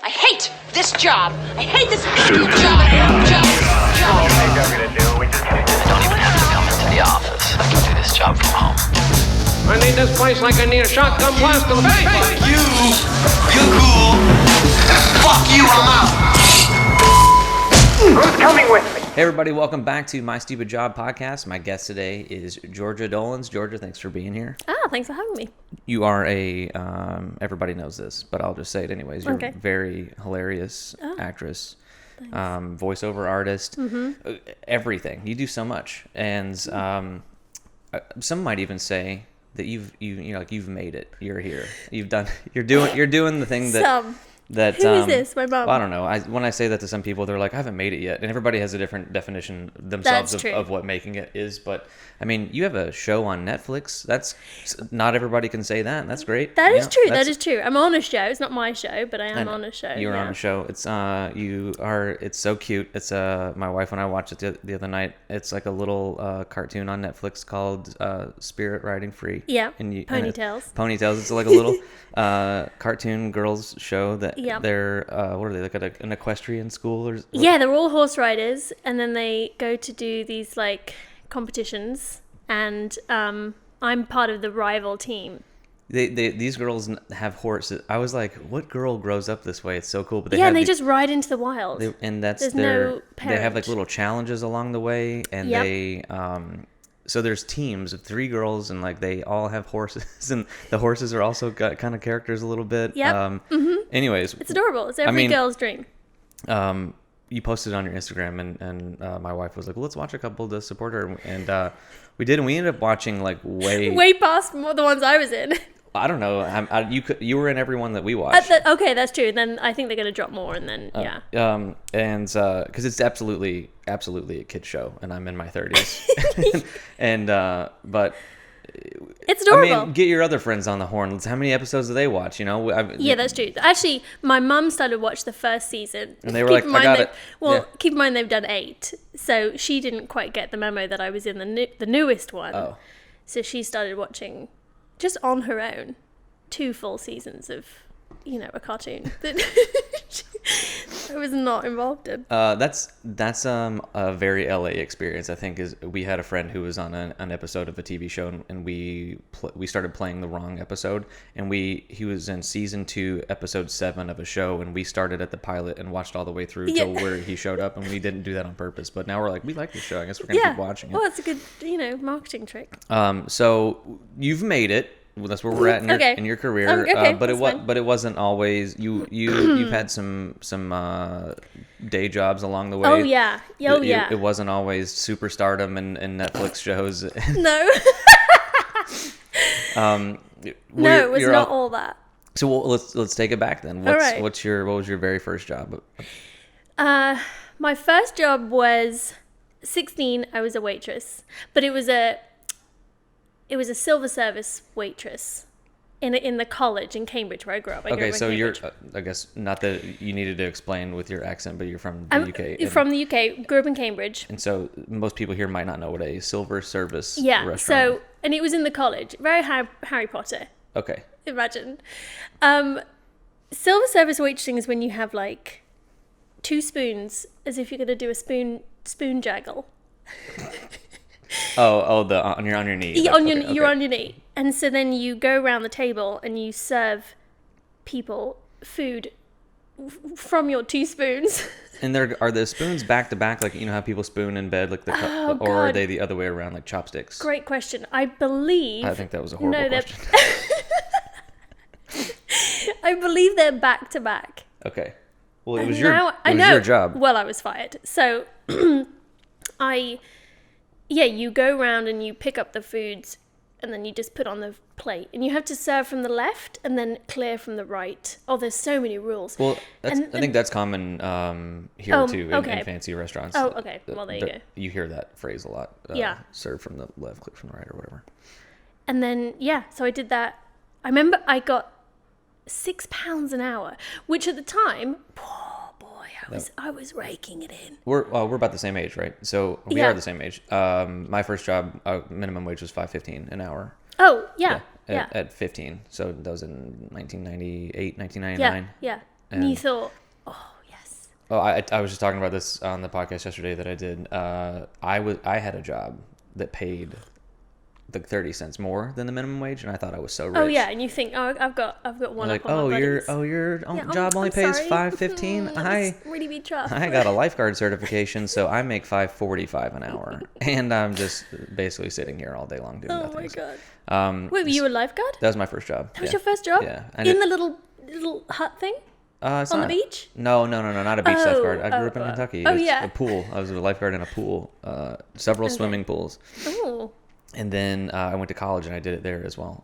I hate this job. I hate this job. Don't even have to come into the office. I can do this job from home. I need this place like I need a shotgun blast to the face. Fuck you! You're cool. Fuck you, I'm out. Who's coming with me? Hey everybody, welcome back to My Stupid Job podcast. My guest today is Georgia Dolans. Georgia, thanks for being here. Thanks for having me. You are a, everybody knows this, but I'll just say it anyways. You're Okay. a very hilarious actress, voiceover artist, everything. You do so much. And some might even say that you've made it. You're here. You're doing the thing that... Who is this? My mom? Well, I don't know. When I say that to some people, they're like, I haven't made it yet. And everybody has a different definition themselves That's true. of what making it is. But, I mean, you have a show on Netflix. That's not everybody can say that. That's great. That is true. That's- That is true. I'm on a show. It's not my show, but I am on a show. You're yeah. on a show. It's it's so cute. It's my wife and I watched it the other night. It's like a little cartoon on Netflix called Spirit Riding Free. Yeah. Ponytails. Ponytails. It's like a little cartoon girls show that Yeah. they're what are they, like at an equestrian school or Yeah, they're all horse riders, and then they go to do these like competitions, and I'm part of the rival team. These girls have horses. I was like, what girl grows up this way? It's so cool. But And they just ride into the wild. There's no they have like parent. little challenges along the way, and Yep. they so there's teams of 3 girls, and like they all have horses, and the horses are also got kind of characters a little bit. Yep. Anyways, It's adorable. It's every girl's dream. you posted on your Instagram, and my wife was like, well, let's watch a couple to support her, and we did, and we ended up watching like Way past more the ones I was in. I don't know. You were in every one that we watched. Okay, that's true. Then I think they're gonna drop more, and then yeah. And because it's absolutely a kid show, and I'm in my 30s, and but It's adorable. I mean, get your other friends on the horn. How many episodes do they watch? You know, Yeah, that's true. Actually, my mum started watch the first season. And they were like, I got it. Well, Yeah. keep in mind they've done 8, so she didn't quite get the memo that I was in the newest one. Oh. So she started watching, just on her own, 2 full seasons of, a cartoon that I was not involved in. That's a very LA experience. I think is we had a friend who was on an episode of a TV show, and we started playing the wrong episode, and he was in season 2, episode 7 of a show, and we started at the pilot and watched all the way through till where he showed up, and we didn't do that on purpose. But now we're like, we like this show. I guess we're gonna keep watching it. Well, it's a good, marketing trick. So you've made it. Well, that's where we're at in your career. Okay, but that's fine. but it wasn't always you've had some day jobs along the way. Oh yeah. It wasn't always superstardom and Netflix shows. No. No, it was not all that. So let's take it back then. All right. What was your very first job? My first job was 16. I was a waitress, but it was a silver service waitress in the college in Cambridge where I grew up. I grew Okay, up in so you're, Cambridge. I guess not that you needed to explain with your accent, but you're from the UK. From the UK, grew up in Cambridge. And so most people here might not know what a silver service restaurant. So and it was in the college, very Harry Potter. Okay. Imagine, silver service waitressing is when you have like 2 spoons, as if you're gonna do a spoon jaggle. On your knee. You're Okay. on your knee, and so then you go around the table and you serve people food from your 2 spoons. And are the spoons back to back, like how people spoon in bed, like the cup, or are God. they the other way around, like chopsticks? Great question. I believe. I think that was a horrible question. I believe they're back to back. Okay. Well, it And was now- your job. Well, I was fired. So you go around and you pick up the foods, and then you just put on the plate, and you have to serve from the left and then clear from the right. Oh, there's so many rules. Well, I think that's common here too in fancy restaurants. Oh, okay. Well, there you go. You hear that phrase a lot. Yeah. Serve from the left, clear from the right, or whatever. And then so I did that. I remember I got £6 an hour, which at the time, poor boy, I was raking it in. We're about the same age, right? So we Yeah. are the same age. My first job, minimum wage was $5.15 an hour. Oh, yeah. At 15. So that was in 1998, 1999. Yeah. And you thought, oh, yes. Oh, I was just talking about this on the podcast yesterday that I did. I had a job that paid like 30 cents more than the minimum wage, and I thought I was so rich. Oh yeah, and you think, oh, I've got one like, up on my buddies. your Yeah, job only I'm pays sorry. $5.15. That was really be tough. I got a lifeguard certification, so I make $5.45 an hour, and I'm just basically sitting here all day long doing Oh nothing. my god. Wait, Were you a lifeguard? That was my first job. That was your first job? Yeah. In the little hut thing? It's on the not- beach? No, not a beach lifeguard. I grew up in Kentucky. Oh, It's yeah. a pool. I was a lifeguard in a pool, several swimming pools, Oh, and then I went to college and I did it there as well,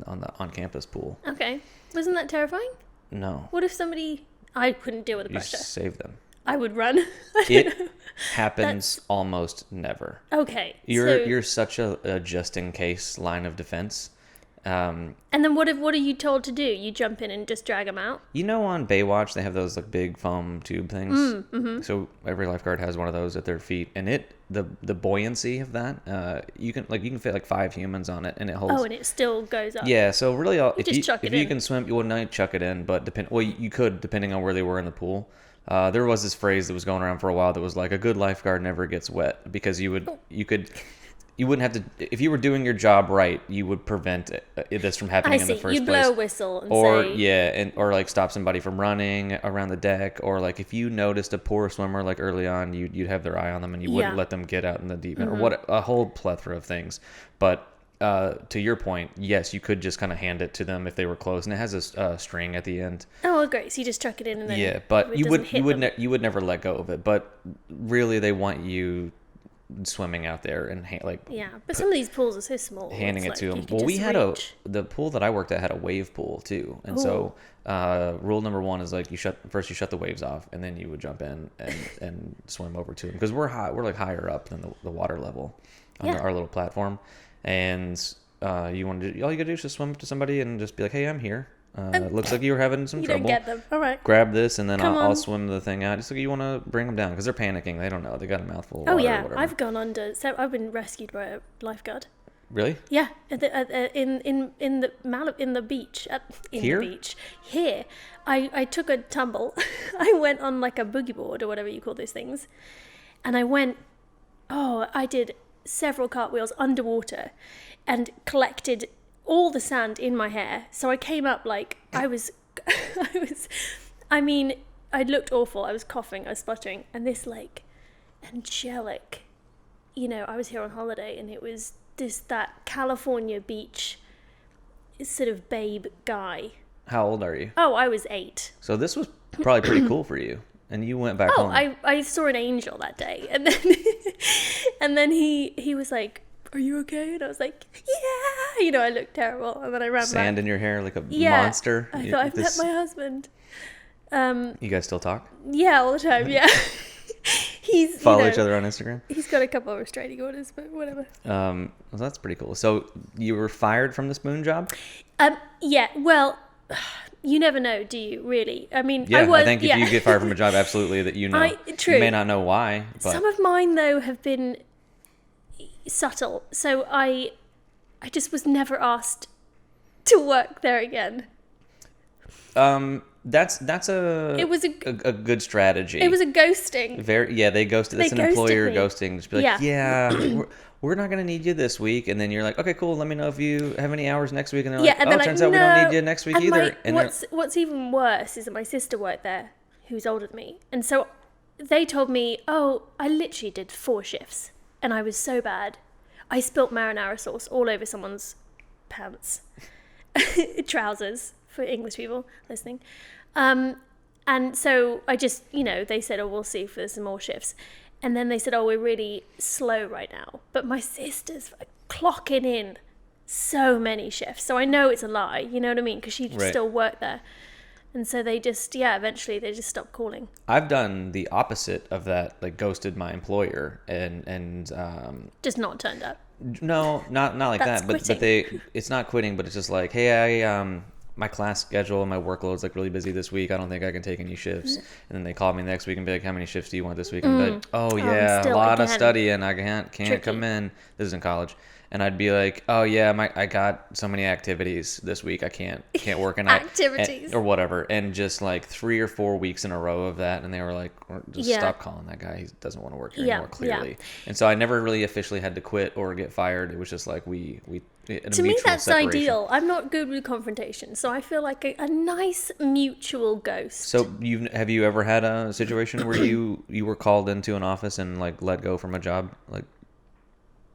on the on-campus pool. okay. Wasn't that terrifying? No, What if somebody... I couldn't deal with the you pressure. save them. I would run. It happens almost never. Okay. You're such a just in case line of defense. And then what are you told to do? You jump in and just drag them out? You know, on Baywatch they have those like big foam tube things. Mm-hmm. So every lifeguard has one of those at their feet, and the buoyancy of that, you can fit like 5 humans on it, and it holds. Oh, and it still goes up. Yeah, so really, just chuck if it you in. can swim, you wouldn't chuck it in, but you could depending on where they were in the pool. There was this phrase that was going around for a while that was like, a good lifeguard never gets wet, because you wouldn't have to, if you were doing your job right, you would prevent this from happening I in the see. first You'd place. blow a whistle and Or say... or like stop somebody from running around the deck, or like if you noticed a poor swimmer like early on, you'd have their eye on them and you wouldn't Yeah. let them get out in the deep end, or a whole plethora of things. But to your point, yes, you could just kind of hand it to them if they were close, and it has a string at the end. Oh, great. So you just chuck it in and then... Yeah, but it you doesn't would hit them. you would never let go of it. But really, they want you swimming out there and Yeah, but some of these pools are so small. handing it's it to like them. you could Well, we just had reach. the pool that I worked at had a wave pool too, and so rule number 1 is like you shut the waves off, and then you would jump in and swim over to them, because we're like higher up than the water level on Yeah. our little platform, and all you gotta do is just swim up to somebody and just be like, hey, I'm here. It looks like you were having some You trouble. don't get them. All right. Grab this, and then Come I'll on. swim the thing out. Just like you want to bring them down, because they're panicking. They don't know. They got a mouthful of water. Oh, or yeah. whatever. I've gone under... So I've been rescued by a lifeguard. Really? Yeah, in the beach Here? the beach here. I took a tumble. I went on like a boogie board or whatever you call those things, and I did several cartwheels underwater, and collected all the sand in my hair. So I came up like I looked awful. I was coughing, I was sputtering, and this like angelic, I was here on holiday, and it was that California beach sort of babe guy. How old are you? Oh, I was 8. So this was probably pretty cool for you, and you went back Oh, home. I saw an angel that day, and then and then he was like, "Are you okay?" And I was like, "Yeah." I looked terrible, and then I ran Sand back. in your hair like a Yeah, monster. I thought I've met my husband. You guys still talk? Yeah, all the time. Yeah, he's Follow each other on Instagram? He's got a couple of restraining orders, but whatever. Well, that's pretty cool. So you were fired from the spoon job? Yeah. Well, you never know, do you? Really? I mean, Yeah, I think if you get fired from a job, absolutely, that you know. True. You may not know why, but Some of mine though have been subtle, so I just was never asked to work there again. that's a It was a good strategy. It was a ghosting. They ghosted. That's They an employer ghosted ghosting. Just be like, Yeah. we're not gonna need you this week, and then you're like, okay, cool. Let me know if you have any hours next week, and they're Yeah, like, and oh, they're it like, turns out no. we don't need you next week And either. And they're- what's even worse is that my sister worked there, who's older than me, and so they told me, oh, I literally did 4 shifts, and I was so bad, I spilt marinara sauce all over someone's pants, trousers for English people listening, and so I just, they said, oh, we'll see if there's some more shifts. And then they said, oh, we're really slow right now. But my sister's clocking in so many shifts. So I know it's a lie, you know what I mean? Because she Right. still worked there. And so they just, eventually they just stopped calling. I've done the opposite of that, like ghosted my employer, and Just not turned up. no, not like That's that. But quitting. it's not quitting, but it's just like, hey, my class schedule and my workload's like really busy this week. I don't think I can take any shifts. And then they call me next week and be like, how many shifts do you want this week? And be like, oh yeah, a still, lot of again, studying. I can't tricky. come in. This is in college. And I'd be like, oh yeah, I got so many activities this week. I can't work. And Activities. or whatever. And just like 3 or 4 weeks in a row of that. And they were like, just Yeah. stop calling that guy. He doesn't want to work here Yeah, anymore, clearly. yeah. And so I never really officially had to quit or get fired. It was just like To me, that's ideal. I'm not good with confrontation, so I feel like a nice mutual ghost. So have you ever had a situation where you were called into an office and like let go from a job, like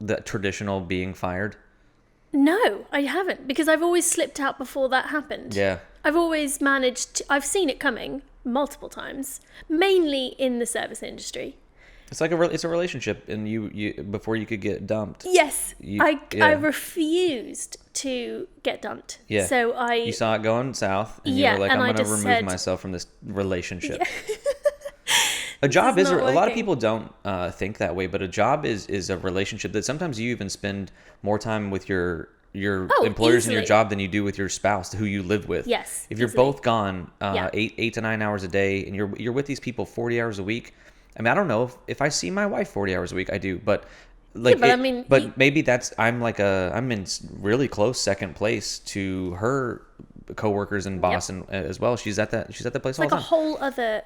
the traditional being fired? No, I haven't, because I've always slipped out before that happened. Yeah. I've always managed I've seen it coming multiple times, mainly in the service industry. It's like it's a relationship, and you before you could get dumped. Yes, I yeah. refused to get dumped. Yeah. So You saw it going south, and Yeah, you were like, and I I'm going to just remove said- myself from this relationship. A job is is a not lot of working. people don't think that way, but a job is a relationship that sometimes you even spend more time with your employers in your easily. job than you do with your spouse who you live with. Yes, If you're easily. both gone Yeah. 8 to 9 hours a day, and you're with these people 40 hours a week. I mean, I don't know if I see my wife 40 hours a week, I do, but like, but I mean, maybe I'm in really close second place to her coworkers and boss, and as well. She's at that place It's all like the a time. whole other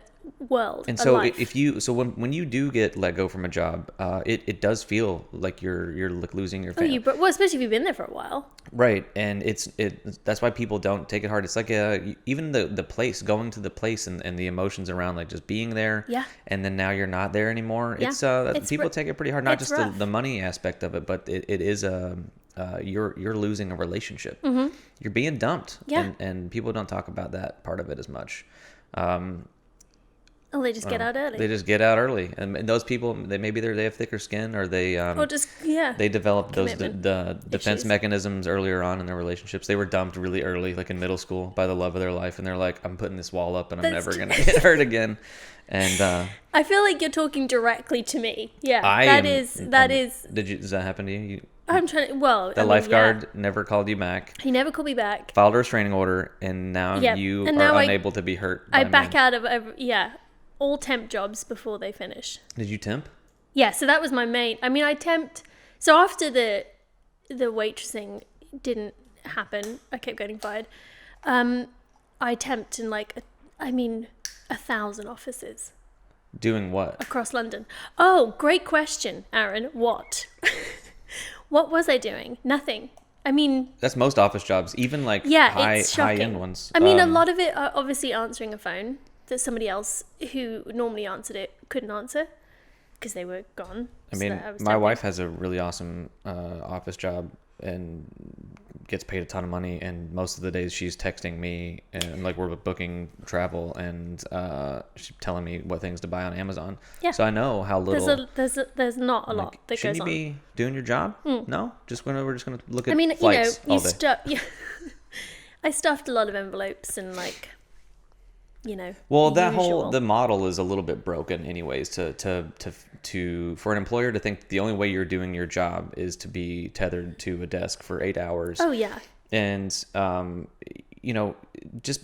world. And a so life. when you do get let go from a job, it does feel like you're like losing your family. well, especially if you've been there for a while. Right, and that's why people don't take it hard. It's like even the place, going to the place, and the emotions around like just being there. Yeah. And then now you're not there anymore. Yeah. It's people take it pretty hard. Not it's just rough. the money aspect of it, but it is you're losing a relationship. Mm-hmm. You're being dumped. Yeah. And people don't talk about that part of it as much. Oh, they just get out early. They just get out early, and those people, they have thicker skin, or they or just, yeah. they developed those Commitment the defense issues. mechanisms earlier on in their relationships. They were dumped really early, like in middle school, by the love of their life, and they're like, I'm putting this wall up, and I'm That's never gonna get hurt again. And I feel like you're talking directly to me. Yeah, Does that happen to you? I'm trying to, well, The I mean, lifeguard yeah. never called you back, He never called me back. filed a restraining order, and now Yeah, you and are now unable to be hurt by I back men. out of, all temp jobs before they finish. Did you temp? Yeah, so that was my main. I mean, I temped. So after the waitressing didn't happen, I kept getting fired. I temped in 1,000 offices Doing what? across London. Oh, great question, Aaron. What? What was I doing? Nothing. I mean, That's most office jobs, even like it's high shocking. end ones. I mean, a lot of it are obviously answering a phone that somebody else who normally answered it couldn't answer because they were gone. I So mean, that was my tempting. wife has a really awesome office job and gets paid a ton of money. And most of the days she's texting me, and like we're booking travel, and she's telling me what things to buy on Amazon. Yeah. So I know how little. There's not a lot that Shouldn't goes you on. be doing your job? No, we're just gonna look at. I mean, flights all day. I stuffed a lot of envelopes and Well, the that usual. the model is a little bit broken, anyways. To for an employer to think the only way you're doing your job is to be tethered to a desk for 8 hours. Oh yeah. And just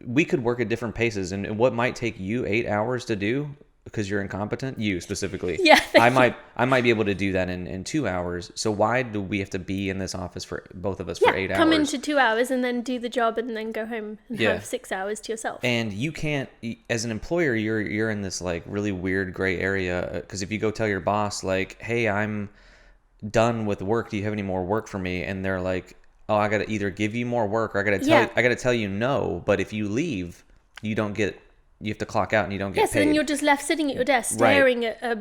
we could work at different paces, and what might take you 8 hours to do because you're incompetent, you specifically. Yeah, I might be able to do that in 2 hours. So why do we have to be in this office for both of us for 8 hours? Come into 2 hours and then do the job and then go home and Yeah. have 6 hours to yourself. And you can't, as an employer, you're in this like really weird gray area, because if you go tell your boss like, hey, I'm done with work, do you have any more work for me? And they're like, oh, I gotta either give you more work, or I gotta tell you no, but if you leave, you have to clock out and you don't get yes, paid. and you're just left sitting at your desk Right. staring at a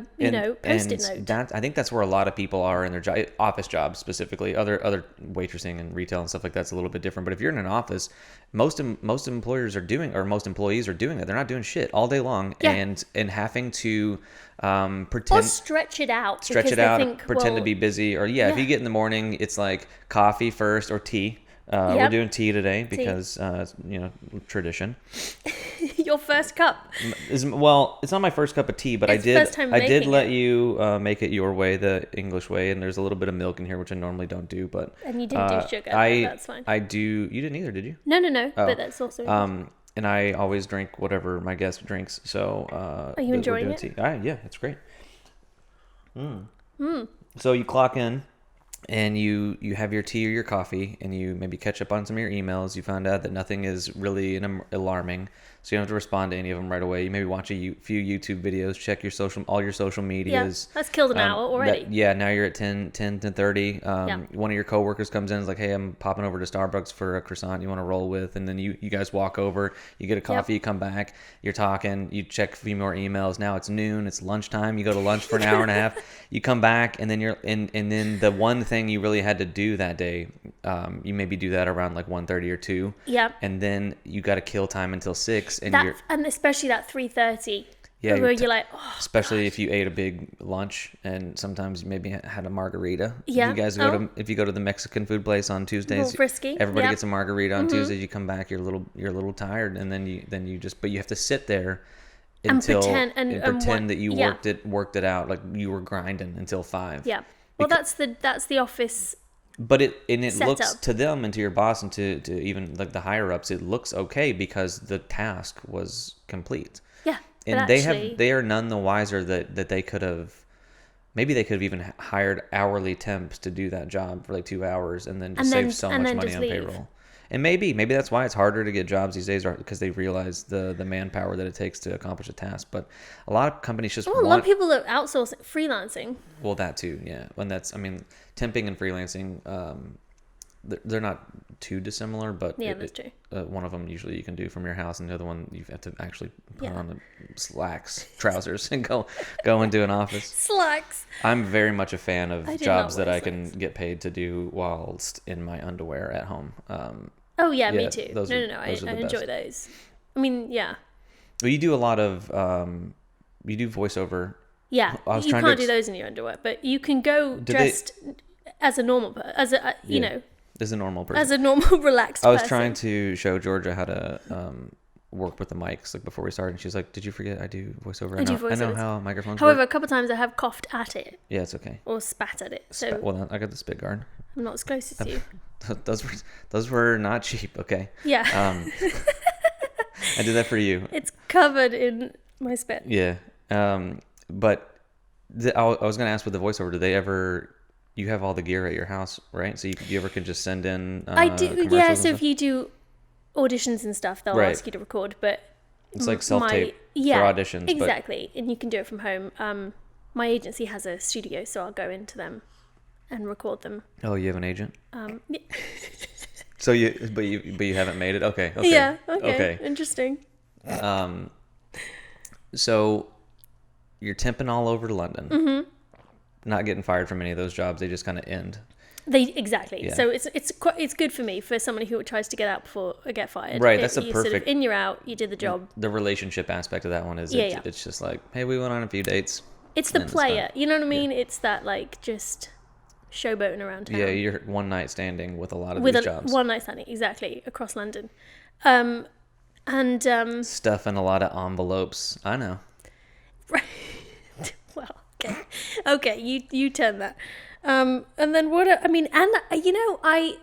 post-it and note. I think that's where a lot of people are in their job, office jobs specifically. Other waitressing and retail and stuff like that's a little bit different. But if you're in an office, most employers are doing, or most employees are doing it. They're not doing shit all day long, Yeah. and having to Or pretend. stretch it out. Stretch because it they out, think, pretend to well, be busy, or if you get in the morning, it's like coffee first or tea. We're Yep. doing tea today because tradition. your first cup. Well, it's not my first cup of tea, but It's the first time I did making let it. you make it your way, the English way, and there's a little bit of milk in here, which I normally don't do. But And you didn't do sugar, but that's fine. I do. You didn't either, did you? No, but that's also. And I always drink whatever my guest drinks. So Are you enjoying it? Tea. Yeah, it's great. So you clock in, and you have your tea or your coffee, and you maybe catch up on some of your emails. You find out that nothing is really alarming, so you don't have to respond to any of them right away. You maybe watch a few YouTube videos, check all your social medias. That's killed an hour already. Now you're at 10 to 30. One of your coworkers comes in and is like, hey, I'm popping over to Starbucks for a croissant you want to roll with. And then you guys walk over, you get a coffee, you come back, you're talking, you check a few more emails. Now it's noon, it's lunchtime. You go to lunch for an hour and a half. You come back, and then and then the one thing you really had to do that day, you maybe do that around like 1:30 or 2. Yeah. And then you got to kill time until 6. And And especially that 3:30. Yeah, where you're like, oh, especially if you ate a big lunch, and sometimes you maybe had a margarita. Yeah. If you go to the Mexican food place on Tuesdays, little frisky, everybody yeah. gets a margarita on Tuesdays. You come back, you're a little tired, and then you just, but you have to sit there until pretend that you worked it out, like you were grinding until 5. Yeah. Well, that's the office. But it looks Setup. to them and to your boss and to even like the higher ups, it looks okay because the task was complete. Yeah. And they are none the wiser that they could have, maybe they could have even hired hourly temps to do that job for like 2 hours and then save so much money on payroll. And maybe that's why it's harder to get jobs these days, because they realize the manpower that it takes to accomplish a task. But a lot of companies just a lot of people are outsourcing, freelancing. Well, that too, yeah. And temping and freelancing, they're not too dissimilar, but that's true. One of them usually you can do from your house, and the other one you have to actually put on the slacks, trousers, and go into an office. Slacks. I'm very much a fan of I do jobs not that wear I can get paid to do whilst in my underwear at home. Oh yeah, me too. Those No, are I the enjoy best. those. I mean, yeah. Well, you do a lot of you do voiceover. Yeah, you can't do those in your underwear, but you can go dressed as a normal person, as a as a normal person. as a normal relaxed person. I was trying to show Georgia how to work with the mics like before we started, and she's like, "Did you forget I do voiceover? I know voiceovers. how microphones However, work." a couple of times I have coughed at it Yeah, it's okay. or spat at it, so Well, I got the spit guard. I'm not as close as you. Those were not cheap. Okay. Yeah, I did that for you. it's covered in my spit. Yeah. But I was gonna ask with the voiceover, do they ever? You have all the gear at your house, right? So you ever can just send in. I do. commercials Yeah, and so if stuff? you do auditions and stuff, they'll Right. ask you to record, but It's like self-tape for auditions. Exactly, and you can do it from home. My agency has a studio, so I'll go into them and record them. But, oh, you have an agent. Yeah. So but you haven't made it. Okay. Yeah. Okay. Interesting. So you're temping all over to London. Mm-hmm. Not getting fired from any of those jobs. They just kind of end. Exactly. Yeah. So it's good for me, for somebody who tries to get out before I get fired. Right, that's a you're sort of perfect- in, you're out. You did the job. The relationship aspect of that one is Yeah. it's just like, hey, we went on a few dates. It's the and it's player. done. You know what I mean? It's that like just showboating around town. Yeah, you're one night standing with a lot of with these a jobs. one night standing, exactly, across London. Stuff in a lot of envelopes. I know. Well, okay, you turn that. And then I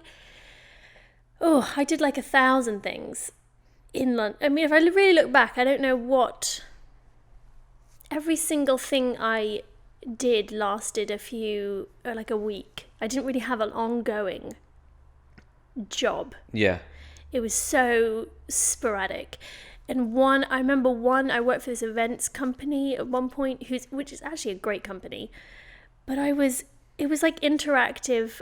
did like 1,000 things in London. I mean, if I really look back, I don't know what. Every single thing I did lasted like a week. I didn't really have an ongoing job. Yeah. It was so sporadic. And I remember I worked for this events company at one point, which is actually a great company, but it was like interactive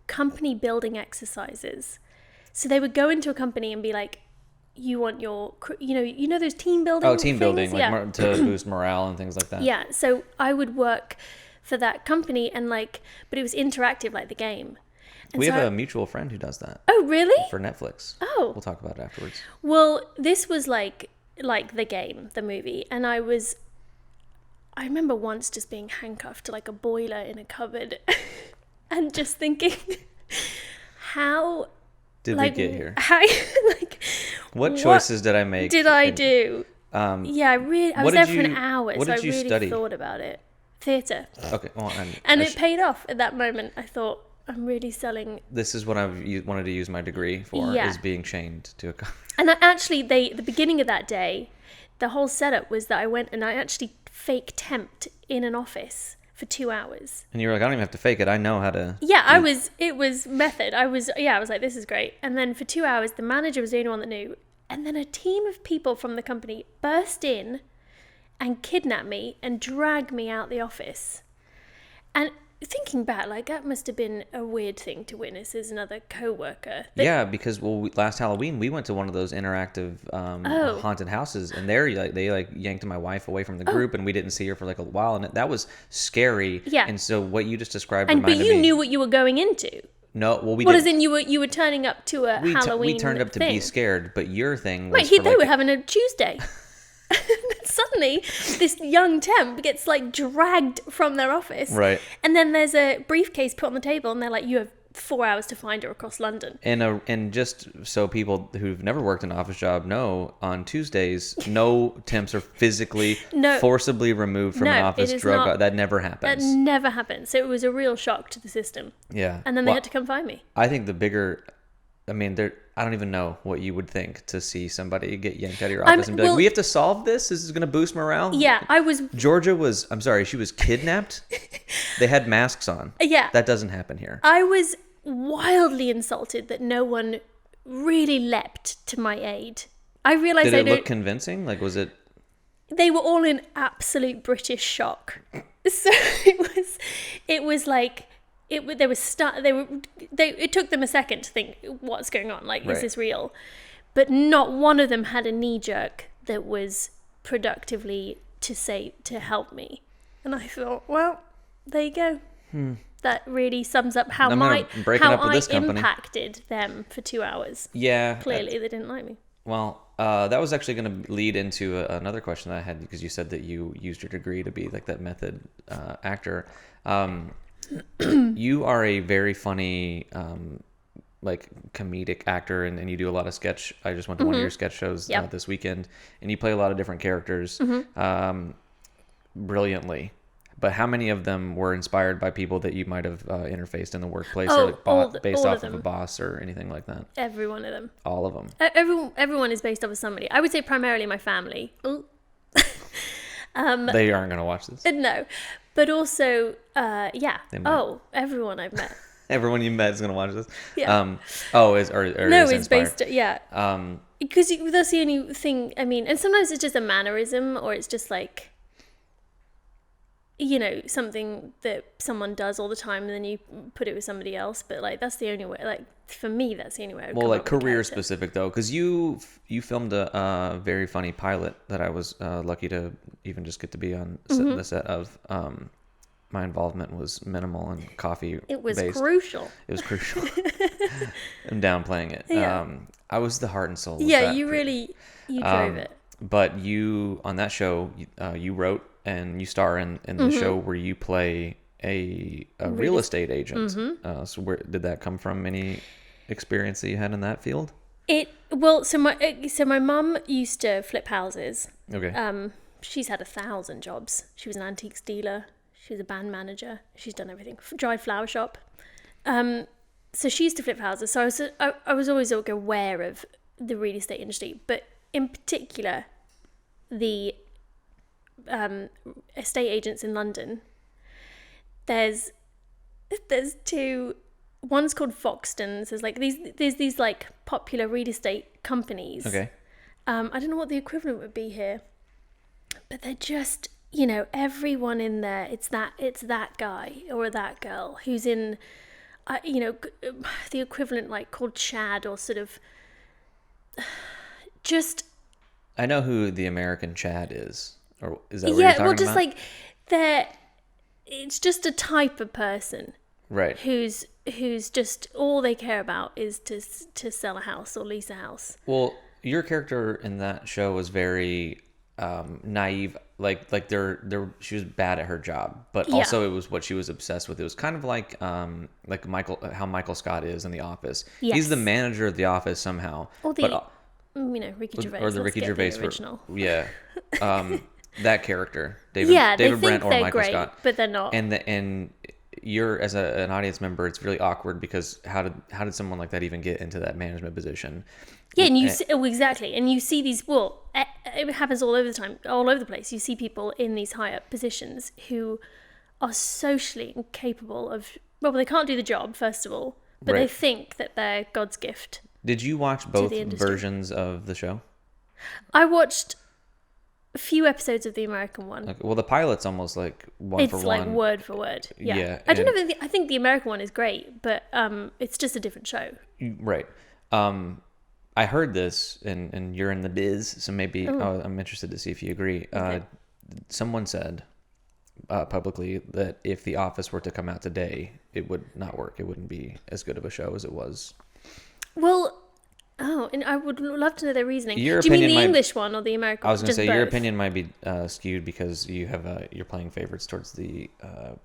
company building exercises. So they would go into a company and be like, you want your, those team building Oh, team building, things? like to boost morale and things like that. Yeah, so I would work for that company and but it was interactive like the game. And We so have a mutual friend who does that Oh, really? for Netflix. Oh. We'll talk about it afterwards. Well, this was like the game, the movie, and I remember once just being handcuffed to like a boiler in a cupboard and just thinking, how did we get here? How, like, What choices did I make? did I And, do? I what was there did for an you- hour, what so I did you really study? thought about it. Theatre. Okay, well, And it paid off at that moment. I thought, I'm really selling. this is what wanted to use my degree for, Yeah. is being chained to a car. And actually, the beginning of that day, the whole setup was that I went and I actually fake temped in an office for 2 hours. And you were like, I don't even have to fake it. I know how to. Yeah, it was method. I was like, this is great. And then for 2 hours, the manager was the only one that knew. And then a team of people from the company burst in and kidnapped me and dragged me out the office. And thinking back, like, that must have been a weird thing to witness as another co-worker. Yeah, because last Halloween we went to one of those interactive haunted houses, and they yanked my wife away from the group, and we didn't see her for like a while, and that was scary. Yeah. And so what you just described But reminded you me. knew what you were going into. No, well, we What didn't. as in you were turning up to a Halloween we turned up to thing. be scared, but your thing was Wait, for, they like, were having a Tuesday. Suddenly, this young temp gets like dragged from their office. Right. And then there's a briefcase put on the table, and they're like, "You have 4 hours to find her across London." And just so people who've never worked an office job know, on Tuesdays, no temps are physically forcibly removed from an office it is drug. not. That never That happens. never happened. So it was a real shock to the system. Yeah. And then they had to come find me. I think the bigger, I mean, I don't even know what you would think to see somebody get yanked out of your office and be like, we have to solve this? This is going to boost morale? Yeah, I was. Georgia was, I'm sorry, she was kidnapped? They had masks on. Yeah. That doesn't happen here. I was wildly insulted that no one really leapt to my aid. I realized Did it look convincing? Like, was it? They were all in absolute British shock. So it was like it took them a second to think, what's going on? Like, Right. is this real? But not one of them had a knee jerk that was productively to help me. And I thought, well, there you go. That really sums up how I'm breaking up with this company. impacted them for 2 hours. Yeah. Clearly, they didn't like me. Well, that was actually going to lead into another question that I had, because you said that you used your degree to be like that method actor. You are a very funny, like, comedic actor, and you do a lot of sketch. I just went to one of your sketch shows this weekend, and you play a lot of different characters brilliantly. But how many of them were inspired by people that you might have interfaced in the workplace, or like based all off of of a them. boss or anything like that? Every one of them. All of them. Everyone is based off of somebody. I would say primarily my family. Ooh. They aren't going to watch this. No, but also, yeah. They might. Oh, everyone I've met. Everyone you met is going to watch this. Yeah. No, It's inspired. based. Yeah. Because that's the only thing. I mean, and sometimes it's just a mannerism, or it's just like, you know, something that someone does all the time, and then you put it with somebody else. But like, that's the only way. Like, for me, that's the only way. I would Well, come like up with a career character. specific though, because you filmed a very funny pilot that I was lucky to even just get to be on the set of. My involvement was minimal and coffee. It was based. crucial. It was crucial. I'm downplaying it. Yeah. I was the heart and soul. Of Yeah, that you drove it. But you, on that show, you wrote and you star in the show where you play a real estate agent. So where did that come from? Any experience that you had in that field? So my mum used to flip houses. Okay. She's had 1,000 jobs. She was an antiques dealer. She was a band manager. She's done everything. Dried flower shop. So she used to flip houses. So I was always aware of the real estate industry, but in particular, the estate agents in London. There's two. One's called Foxtons. There's these like popular real estate companies. Okay. I don't know what the equivalent would be here, but they're just, you know, everyone in there. It's that guy or that girl who's in, you know, the equivalent like called Chad, or sort of just. I know who the American Chad is, or is that what you're talking just about? like it's just a type of person, right? Who's just all they care about is to sell a house or lease a house. Well, your character in that show was very naive, like she was bad at her job, but Yeah. also it was what she was obsessed with. It was kind of like how Michael Scott is in The Office. Yes. He's the manager of The Office somehow. Or Ricky Gervais. or the Let's Ricky get Gervais the original. yeah. That character, David Yeah, they David think Brent or they're Michael great, Scott, but they're not. and you're as an audience member, it's really awkward because how did someone like that even get into that management position? Yeah, and you see, exactly, and you see these. Well, it happens all over the time, all over the place. You see people in these high up positions who are socially incapable of. Well, they can't do the job first of all, but they Right. think that they're God's gift. Did you watch both the industry. versions of the show? I watched a few episodes of the American one. Okay, well, the pilot's almost like one It's for like one. word for word. Yeah. Yeah, I don't and- know. I think the American one is great, but it's just a different show. Right. I heard this, and you're in the biz, so maybe I'm interested to see if you agree. Okay. Someone said publicly that if The Office were to come out today, it would not work. It wouldn't be as good of a show as it was. Well, and I would love to know their reasoning. Your Do you mean opinion the might- English one or the American? I was going to Just say your both? opinion might be skewed because you have you're playing favorites towards the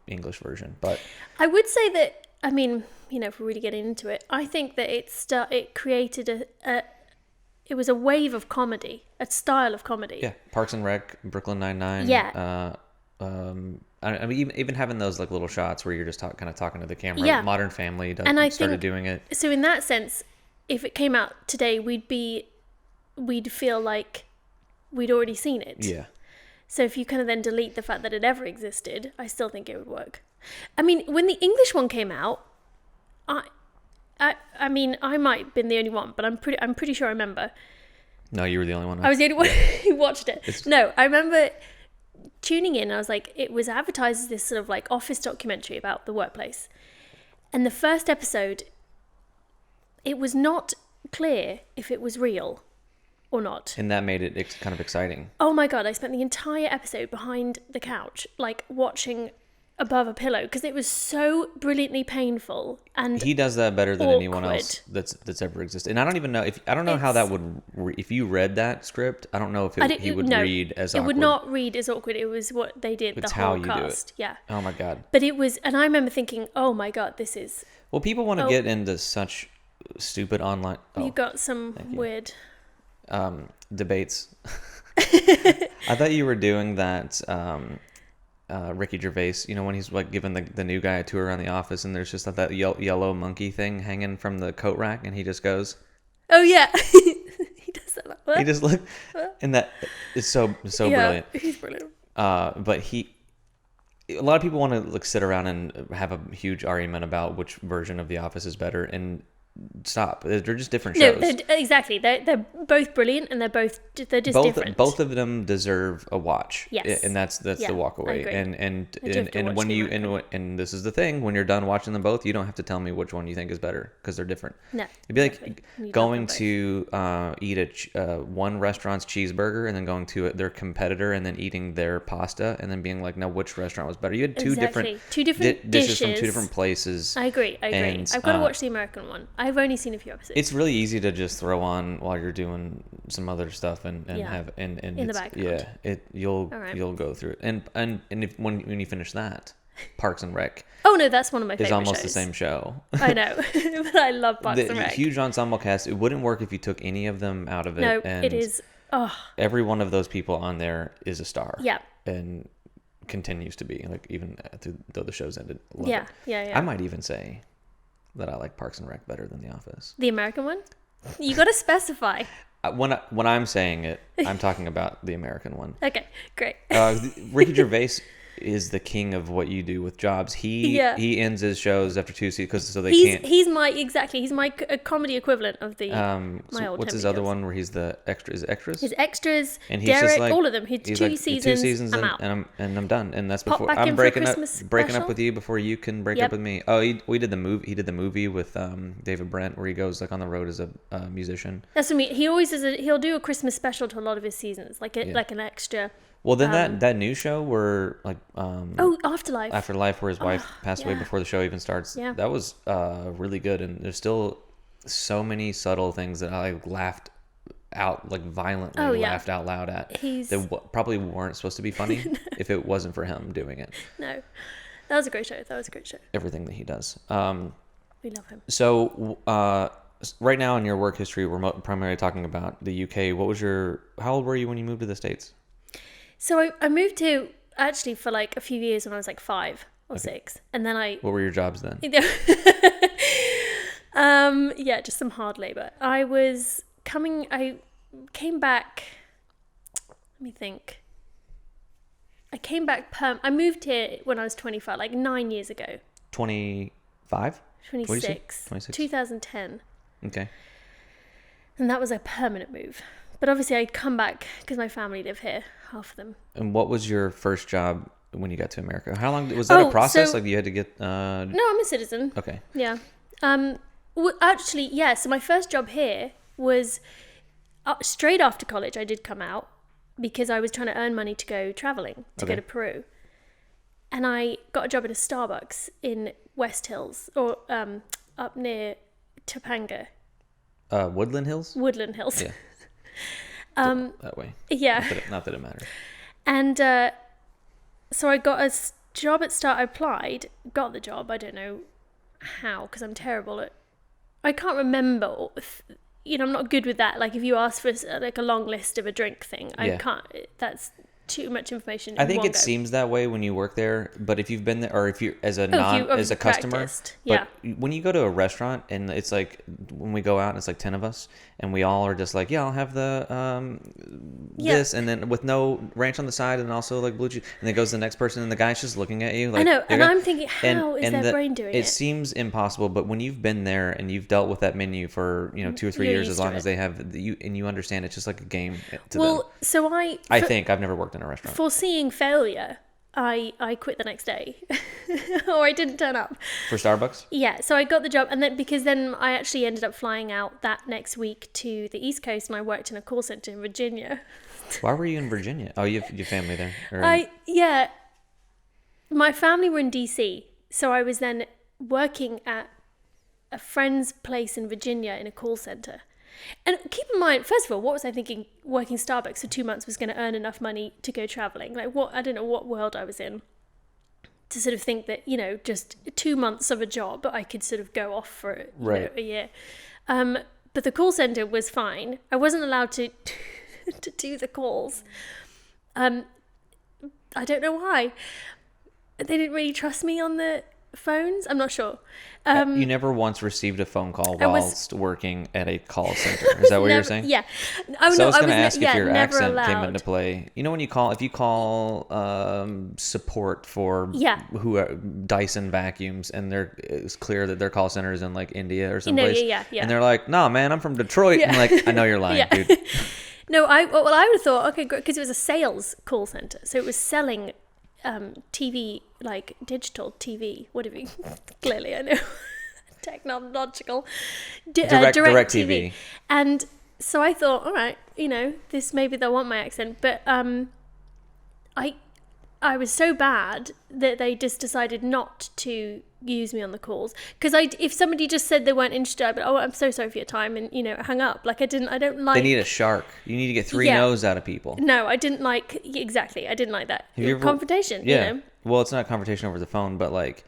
English version, but I would say that. I mean, if we're really getting into it, I think that it created it was a wave of comedy, a style of comedy. yeah, Parks and Rec, Brooklyn Nine-Nine. Yeah. I mean, even having those like little shots where you're just kind of talking to the camera. Yeah. Modern Family And I started think- doing it. So in that sense, if it came out today, we'd feel like we'd already seen it. Yeah. So if you kind of then delete the fact that it ever existed, I still think it would work. I mean, when the English one came out, I mean, I might have been the only one, but I'm pretty sure I remember. No, you were the only one. I was the only one who watched it. No, I remember tuning in. I was like, it was advertised as this sort of like office documentary about the workplace. And the first episode, it was not clear if it was real or not. And that made it kind of exciting. Oh my God, I spent the entire episode behind the couch, like watching above a pillow because it was so brilliantly painful. And He does that better than anyone awkward. else that's ever existed. And I don't even know how that would. If you read that script, I don't know if he would read as awkward. It would not read as awkward. It was what they did. It's the how whole you do cast. it. Yeah. Oh my God. But it was, and I remember thinking, oh my God, this is. Well, people want to get into such stupid online. You got some weird. Debates. I thought you were doing that. Ricky Gervais, when he's like giving the new guy a tour around the office, and there's just that yellow monkey thing hanging from the coat rack, and he just goes. Oh yeah, he does that. What? He just look, and that is so brilliant. He's brilliant. But a lot of people want to like sit around and have a huge argument about which version of The Office is better, and stop. They're just different No, shows. exactly. They're both brilliant, and they're just different. Both of them deserve a watch. Yes. And that's Yeah, the walk I away. agree. And I do have to watch when the you American. and this is the thing, when you're done watching them both, you don't have to tell me which one you think is better because they're different. No, It'd be exactly. like You love going them to eat one restaurant's cheeseburger and then going to their competitor and then eating their pasta and then being like, now which restaurant was better? You had two Exactly. different Two different dishes from two dishes. different places. I agree. And, I've got to watch the American one. I've only seen a few episodes. It's really easy to just throw on while you're doing some other stuff and Yeah. have and In the it's- background. Yeah, you'll right. go through it and if when you finish that, Parks and Rec Oh no, that's one of my favorite is almost shows. the same show. I know, but I love Parks and The Rec. huge ensemble cast. It wouldn't work if you took any of them out of it. No, and it is. Oh, every one of those people on there is a star. Yeah. and continues to be like even though the show's ended. Love yeah, it. yeah. I might even say that I like Parks and Rec better than The Office. The American one. You got to specify. When I'm saying it, I'm talking about the American one. Okay, great. Ricky Gervais is the king of what you do with jobs. He Yeah. he ends his shows after 2 seasons so they He's can't. he's my comedy equivalent of the my old. What's his Tempe other Hills. one where he's the extras? His extras, And he's Derek, just like all of them. He's he's two like, seasons. I'm out. and I'm done. And that's Pop before back I'm in for a breaking up Christmas with you before you can break Yep. up with me. Oh, he did the movie. He did the movie with David Brent where he goes like on the road as a musician. That's what I mean. He always does. He'll do a Christmas special to a lot of his seasons, like like an extra. Well, then that new show where like Oh, Afterlife. Afterlife, where his wife passed away yeah. before the show even starts. Yeah. That was really good, and there's still so many subtle things that I laughed violently Oh, yeah. laughed out loud at. He's- That probably weren't supposed to be funny if it wasn't for him doing it. No, that was a great show. Everything that he does. We love him. So right now in your work history, we're primarily talking about the UK. How old were you when you moved to the States? So I moved to actually for like a few years when I was like 5 or 6, and then What were your jobs then? yeah, just some hard labor. I came back. Let me think. I came back I moved here when I was 25, like 9 years ago. 25? 26. 26. 2010. Okay. And that was a permanent move. But obviously I'd come back because my family live here, half of them. And what was your first job when you got to America? How long was that a process? So- Like you had to get No, I'm a citizen. Okay. Yeah. Actually, yeah. So my first job here was straight after college. I did come out because I was trying to earn money to go traveling to go Okay. to Peru, and I got a job at a Starbucks in West Hills or up near Topanga, Woodland Hills? Woodland Hills. Yeah. That way. Yeah. Not that it matters. And so I got a job at I applied, got the job. I don't know how because I'm terrible at. I can't remember. I'm not good with that. Like if you ask for like a long list of a drink thing, I Yeah. can't. That's too much information. I in think one it go. seems that way when you work there, but if you've been there, or if you're as a if you as a obviously customer, practiced, but when you go to a restaurant and it's like when we go out and it's like 10 of us and we all are just like, yeah, I'll have the Yeah. this, and then with no ranch on the side and also like blue cheese, and then goes to the next person and the guy's just looking at you like, know, they're and gonna- I'm thinking, how is their brain doing it? It seems impossible, but when you've been there and you've dealt with that menu for 2 or 3 You're years, used as to long it. as they have you understand it's just like a game to them. Well, so I think I've never worked in a restaurant. foreseeing failure, I quit the next day, or I didn't turn up. For Starbucks? Yeah, so I got the job, and then I actually ended up flying out that next week to the East Coast, and I worked in a call center in Virginia. Why were you in Virginia? Oh, you have your family there. Or- My family were in DC, so I was then working at a friend's place in Virginia in a call center. And keep in mind, first of all, what was I thinking? Working Starbucks for 2 months was going to earn enough money to go traveling. Like what? I don't know what world I was in to sort of think that just 2 months of a job I could sort of go off for Right. a year. But the call center was fine. I wasn't allowed to to do the calls. I don't know why. They didn't really trust me on the phones. I'm not sure. you never once received a phone call I was- whilst working at a call center. Is that what you're Never- saying? Yeah. So I was going to ask if your never accent came allowed. into play. You know when if you call support for Yeah. who are Dyson vacuums and it's clear that their call center is in like India or someplace. yeah. And they're like, "No, man, I'm from Detroit." Yeah. I'm like, "I know you're lying, Yeah. dude." No, I would have thought, okay, great, because it was a sales call center, so it was selling TV, like digital TV, whatever. Clearly, I know technological Direct TV. TV. And so I thought, all right, this maybe they'll want my accent, but I was so bad that they just decided not to use me on the calls, because if somebody just said they weren't interested, I'd be, oh, I'm so sorry for your time, and hung up. Like I don't like. They need a shark. You need to get 3 Yeah. no's out of people. No, I didn't like exactly. I didn't like that Have you ever- confrontation. Yeah. Well, it's not a confrontation over the phone, but like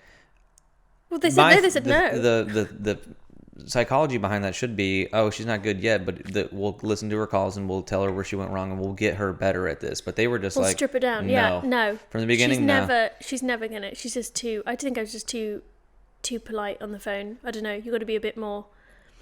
Well, they said no. They said no. The psychology behind that should be, oh, she's not good yet, but we'll listen to her calls and we'll tell her where she went wrong and we'll get her better at this. But they were just We'll like, strip her down. No. Yeah, no. From the beginning, She's never gonna. She's just too. I think I was just too polite on the phone. I don't know. You got to be a bit more.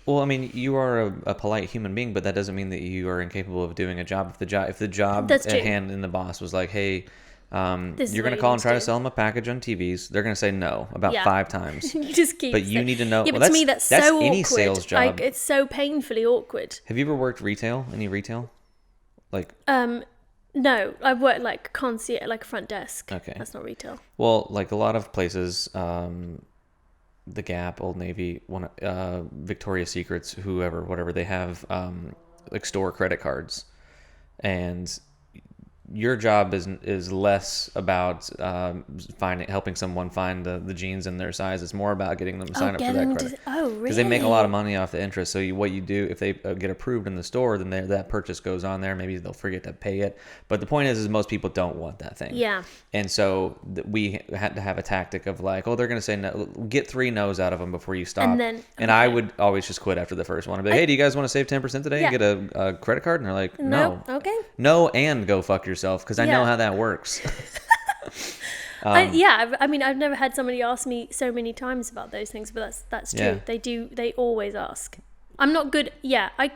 Well, I mean, you are a polite human being, but that doesn't mean that you are incapable of doing a job. If the job That's at true. hand and the boss was like, hey, This is you're what going to you call need and try to to do. sell them a package on TVs, they're going to say no about Yeah. 5 times. You just keep. But you need to know. Yeah, well, but to me that's so awkward. any sales job. Like it's so painfully awkward. Have you ever worked retail? Any retail? Like, No, I've worked like concierge, like front desk. Okay. That's not retail. well, like a lot of places, the Gap, Old Navy, Victoria's Secrets, whatever, they have like store credit cards, and your job is less about helping someone find the jeans in their size. It's more about getting them to sign up for that credit. Really? Because they make a lot of money off the interest. So what you do, if they get approved in the store, then that purchase goes on there. Maybe they'll forget to pay it. But the point is most people don't want that thing. Yeah. And so we had to have a tactic of like, oh, they're going to say no, get 3 no's out of them before you stop. And I would always just quit after the first one. I'd be like, hey, do you guys want to save 10% today and get a credit card? And they're like, no. Okay. No, and go fuck yourself, because I know how that works. I mean, I've never had somebody ask me so many times about those things, but that's true. Yeah. They always ask. I'm not good. Yeah, I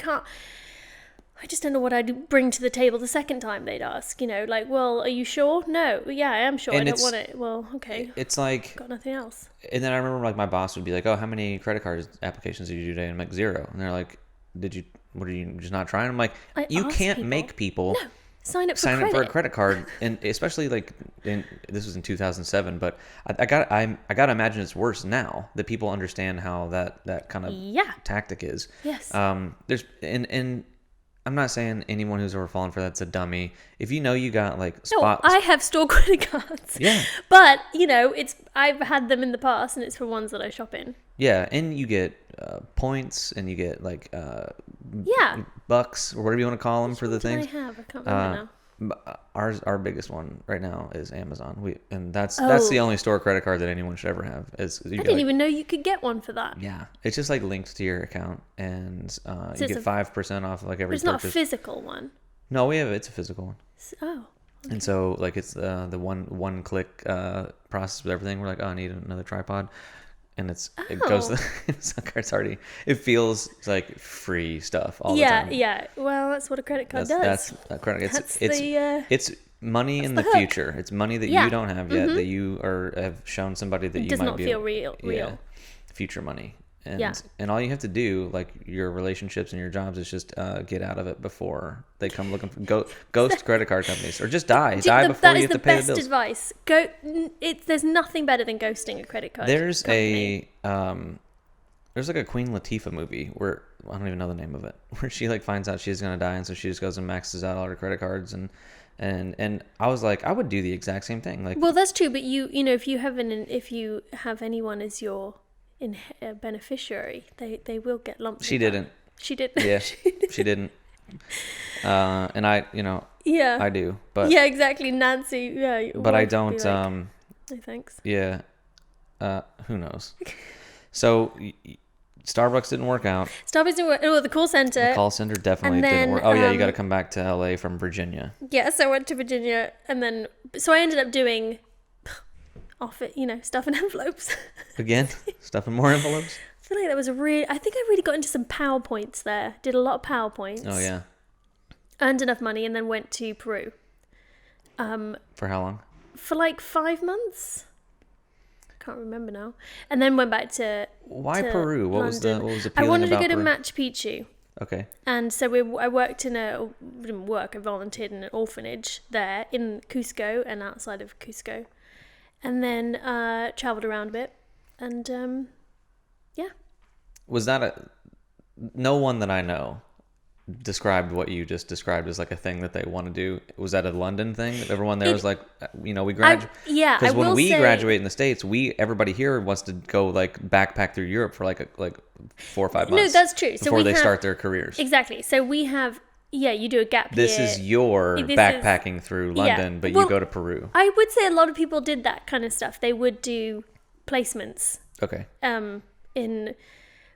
just don't know what I'd bring to the table the second time they'd ask, like, well, are you sure? No. Yeah, I am sure. I don't want it. Well, okay. It's like, got nothing else. And then I remember like my boss would be like, oh, how many credit card applications did you do today? And I'm like, 0. And they're like, what are you just not trying? I'm like, you can't make people sign up for a credit card. And especially like this was in 2007, but I gotta imagine it's worse now that people understand how that kind of tactic is. Yes. There's and I'm not saying anyone who's ever fallen for that's a dummy. If you know you got like spots. No, I have store credit cards. Yeah. But I've had them in the past, and it's for ones that I shop in. Yeah, and you get points, and you get like bucks or whatever you want to call them for the things. I have? I can't remember now. Our biggest one right now is Amazon. That's the only store credit card that anyone should ever have. I didn't even know you could get one for that. Yeah, it's just like linked to your account, and you get 5% off like every. It's purchase. not a physical one. No, it's a physical one. Oh. Okay. And so like it's the one click process with everything. We're like, oh, I need another tripod. And it goes. It's already. It feels like free stuff all the time. Yeah. Well, that's what a credit card does. That's a credit. It's money in the future. It's money that you don't have yet that you have shown somebody that you does might not be. feel real. Yeah, future money. And all you have to do, like your relationships and your jobs, is just get out of it before they come looking for ghost credit card companies, or just die before you have to pay the bills. That is the best advice. There's nothing better than ghosting a credit card. There's company. There's like a Queen Latifah movie where I don't even know the name of it, where she like finds out she's gonna die, and so she just goes and maxes out all her credit cards, and I was like, I would do the exact same thing. Like, well, that's true, but if you have anyone as your beneficiary, they will get lumped. She didn't. She didn't. Yeah, she didn't. And I, yeah, I do, but yeah, exactly, Nancy. Yeah, but I don't. No thanks. Yeah, who knows? So Starbucks didn't work out. Starbucks didn't work. Oh, the call center. The call center definitely didn't work. Oh yeah, you got to come back to LA from Virginia. Yeah, so I went to Virginia, and then so I ended up doing. Stuffing envelopes. Again? Stuffing more envelopes? I feel like that was I think I really got into some PowerPoints there. Did a lot of PowerPoints. Oh, yeah. Earned enough money and then went to Peru. For how long? For like 5 months. I can't remember now. And then went back to Why Peru? What was the appealing I wanted to go to Peru? Machu Picchu. Okay. And so I worked I volunteered in an orphanage there in Cusco and outside of Cusco. And then travelled around a bit, and yeah. Was that no one that I know described what you just described as like a thing that they want to do? Was that a London thing? Everyone there was like, we graduate. Yeah, because when we graduate in the States, everybody here wants to go like backpack through Europe for like 4 or 5 months. No, that's true. Before they start their careers. Exactly. So we have. Yeah, you do a gap year. This is your backpacking through London, but you go to Peru. I would say a lot of people did that kind of stuff. They would do placements. Okay. In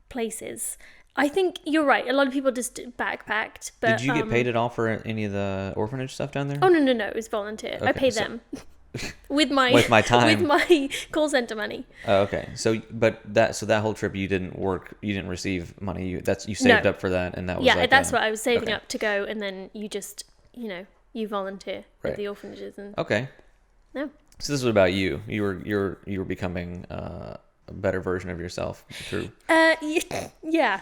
places. I think you're right. A lot of people just backpacked. But did you get paid at all for any of the orphanage stuff down there? Oh no! It was volunteer. Okay, I paid them. With my time, with my call center money. Oh, okay. So that whole trip you didn't work. You didn't receive money. You saved up for that, and that was that's what I was saving up to go, and then you just you volunteer at the orphanages and okay. No. So this was about you. You were becoming a better version of yourself through. Yeah.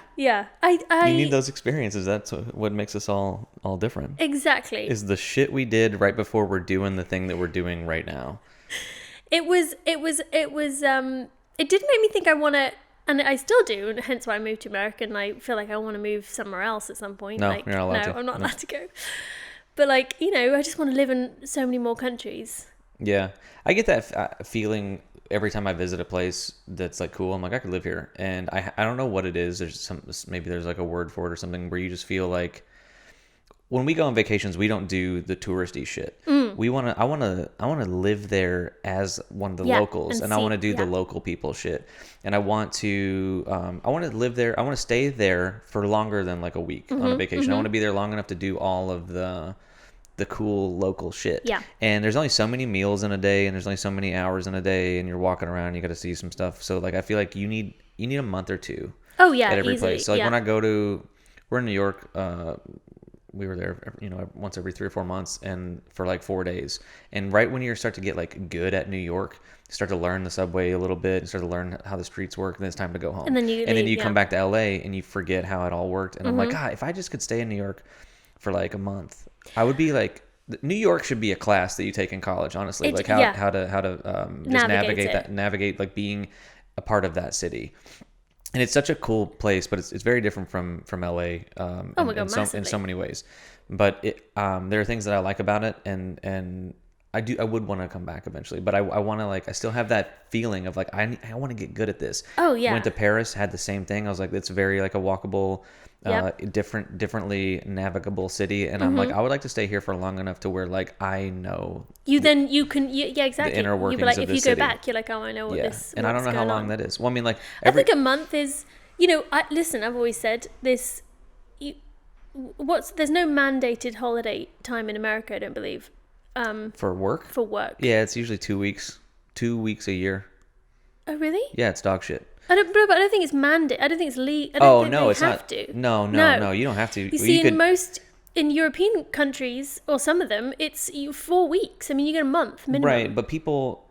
I you need those experiences. That's what makes us all different. Exactly. Is the shit we did right before we're doing the thing that we're doing right now. It did make me think I want to, and I still do, and hence why I moved to America, and I feel like I want to move somewhere else at some point. No, you're not allowed to. No, I'm not allowed to go. But like, you know, I just want to live in so many more countries. Yeah, I get that feeling every time I visit a place that's like cool. I'm like, I could live here, and I don't know what it is. Maybe there's like a word for it or something where you just feel like when we go on vacations, we don't do the touristy shit. I want to live there as one of the locals, and I want to do the local people shit. And I want to live there. I want to stay there for longer than like a week on a vacation. I want to be there long enough to do all of the cool local shit. Yeah. And there's only so many meals in a day, and there's only so many hours in a day, and you're walking around, you got to see some stuff. So like I feel like you need a month or two. Oh yeah, at every easily. place. So like when I go we're in New York. We were there, you know, once every 3 or 4 months, and for like 4 days. And right when you start to get like good at New York, you start to learn the subway a little bit, and start to learn how the streets work, and then it's time to go home. And then you come back to LA and you forget how it all worked. And I'm like, God, if I just could stay in New York for like a month, I would be like. New York should be a class that you take in college, honestly, like how to just navigate like being a part of that city. And it's such a cool place, but it's very different from LA in so many ways. But there are things that I like about it, and I would want to come back eventually. But I want to I still have that feeling of like I want to get good at this. Oh yeah. Went to Paris, had the same thing. I was like, it's very like a walkable, differently navigable city, and I'm like, I would like to stay here for long enough to where like I know. Exactly. The inner workings you'd be like, of if the you city. go back, you're like, oh, I know what this. And I don't know how long that is. Well, I mean, like I think a month is. You know, listen. I've always said this. There's no mandated holiday time in America. I don't believe. For work. For work. Yeah, it's usually 2 weeks. 2 weeks a year. Oh really? Yeah, it's dog shit. But I don't think it's mandated. I don't think it's legal. It's not. No, you don't have to. You see, in European countries, or some of them, it's 4 weeks. I mean, you get a month minimum. Right, but people,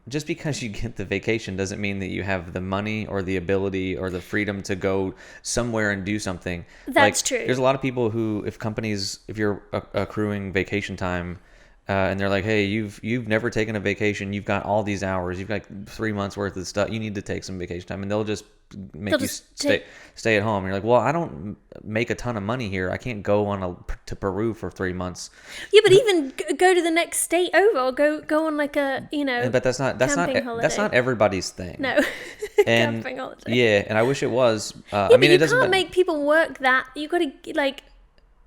just because you get the vacation doesn't mean that you have the money or the ability or the freedom to go somewhere and do something. That's true. There's a lot of people who, if you're accruing vacation time, and they're like, hey, you've never taken a vacation. You've got all these hours. You've got 3 months worth of stuff. You need to take some vacation time. And they'll just make you stay at home. And you're like, well, I don't make a ton of money here. I can't go to Peru for 3 months. Yeah, but even go to the next state over, or go on like a, But that's not everybody's thing. No. Camping holiday. Yeah, and I wish it was. I mean, it can't make people work that. You got to like.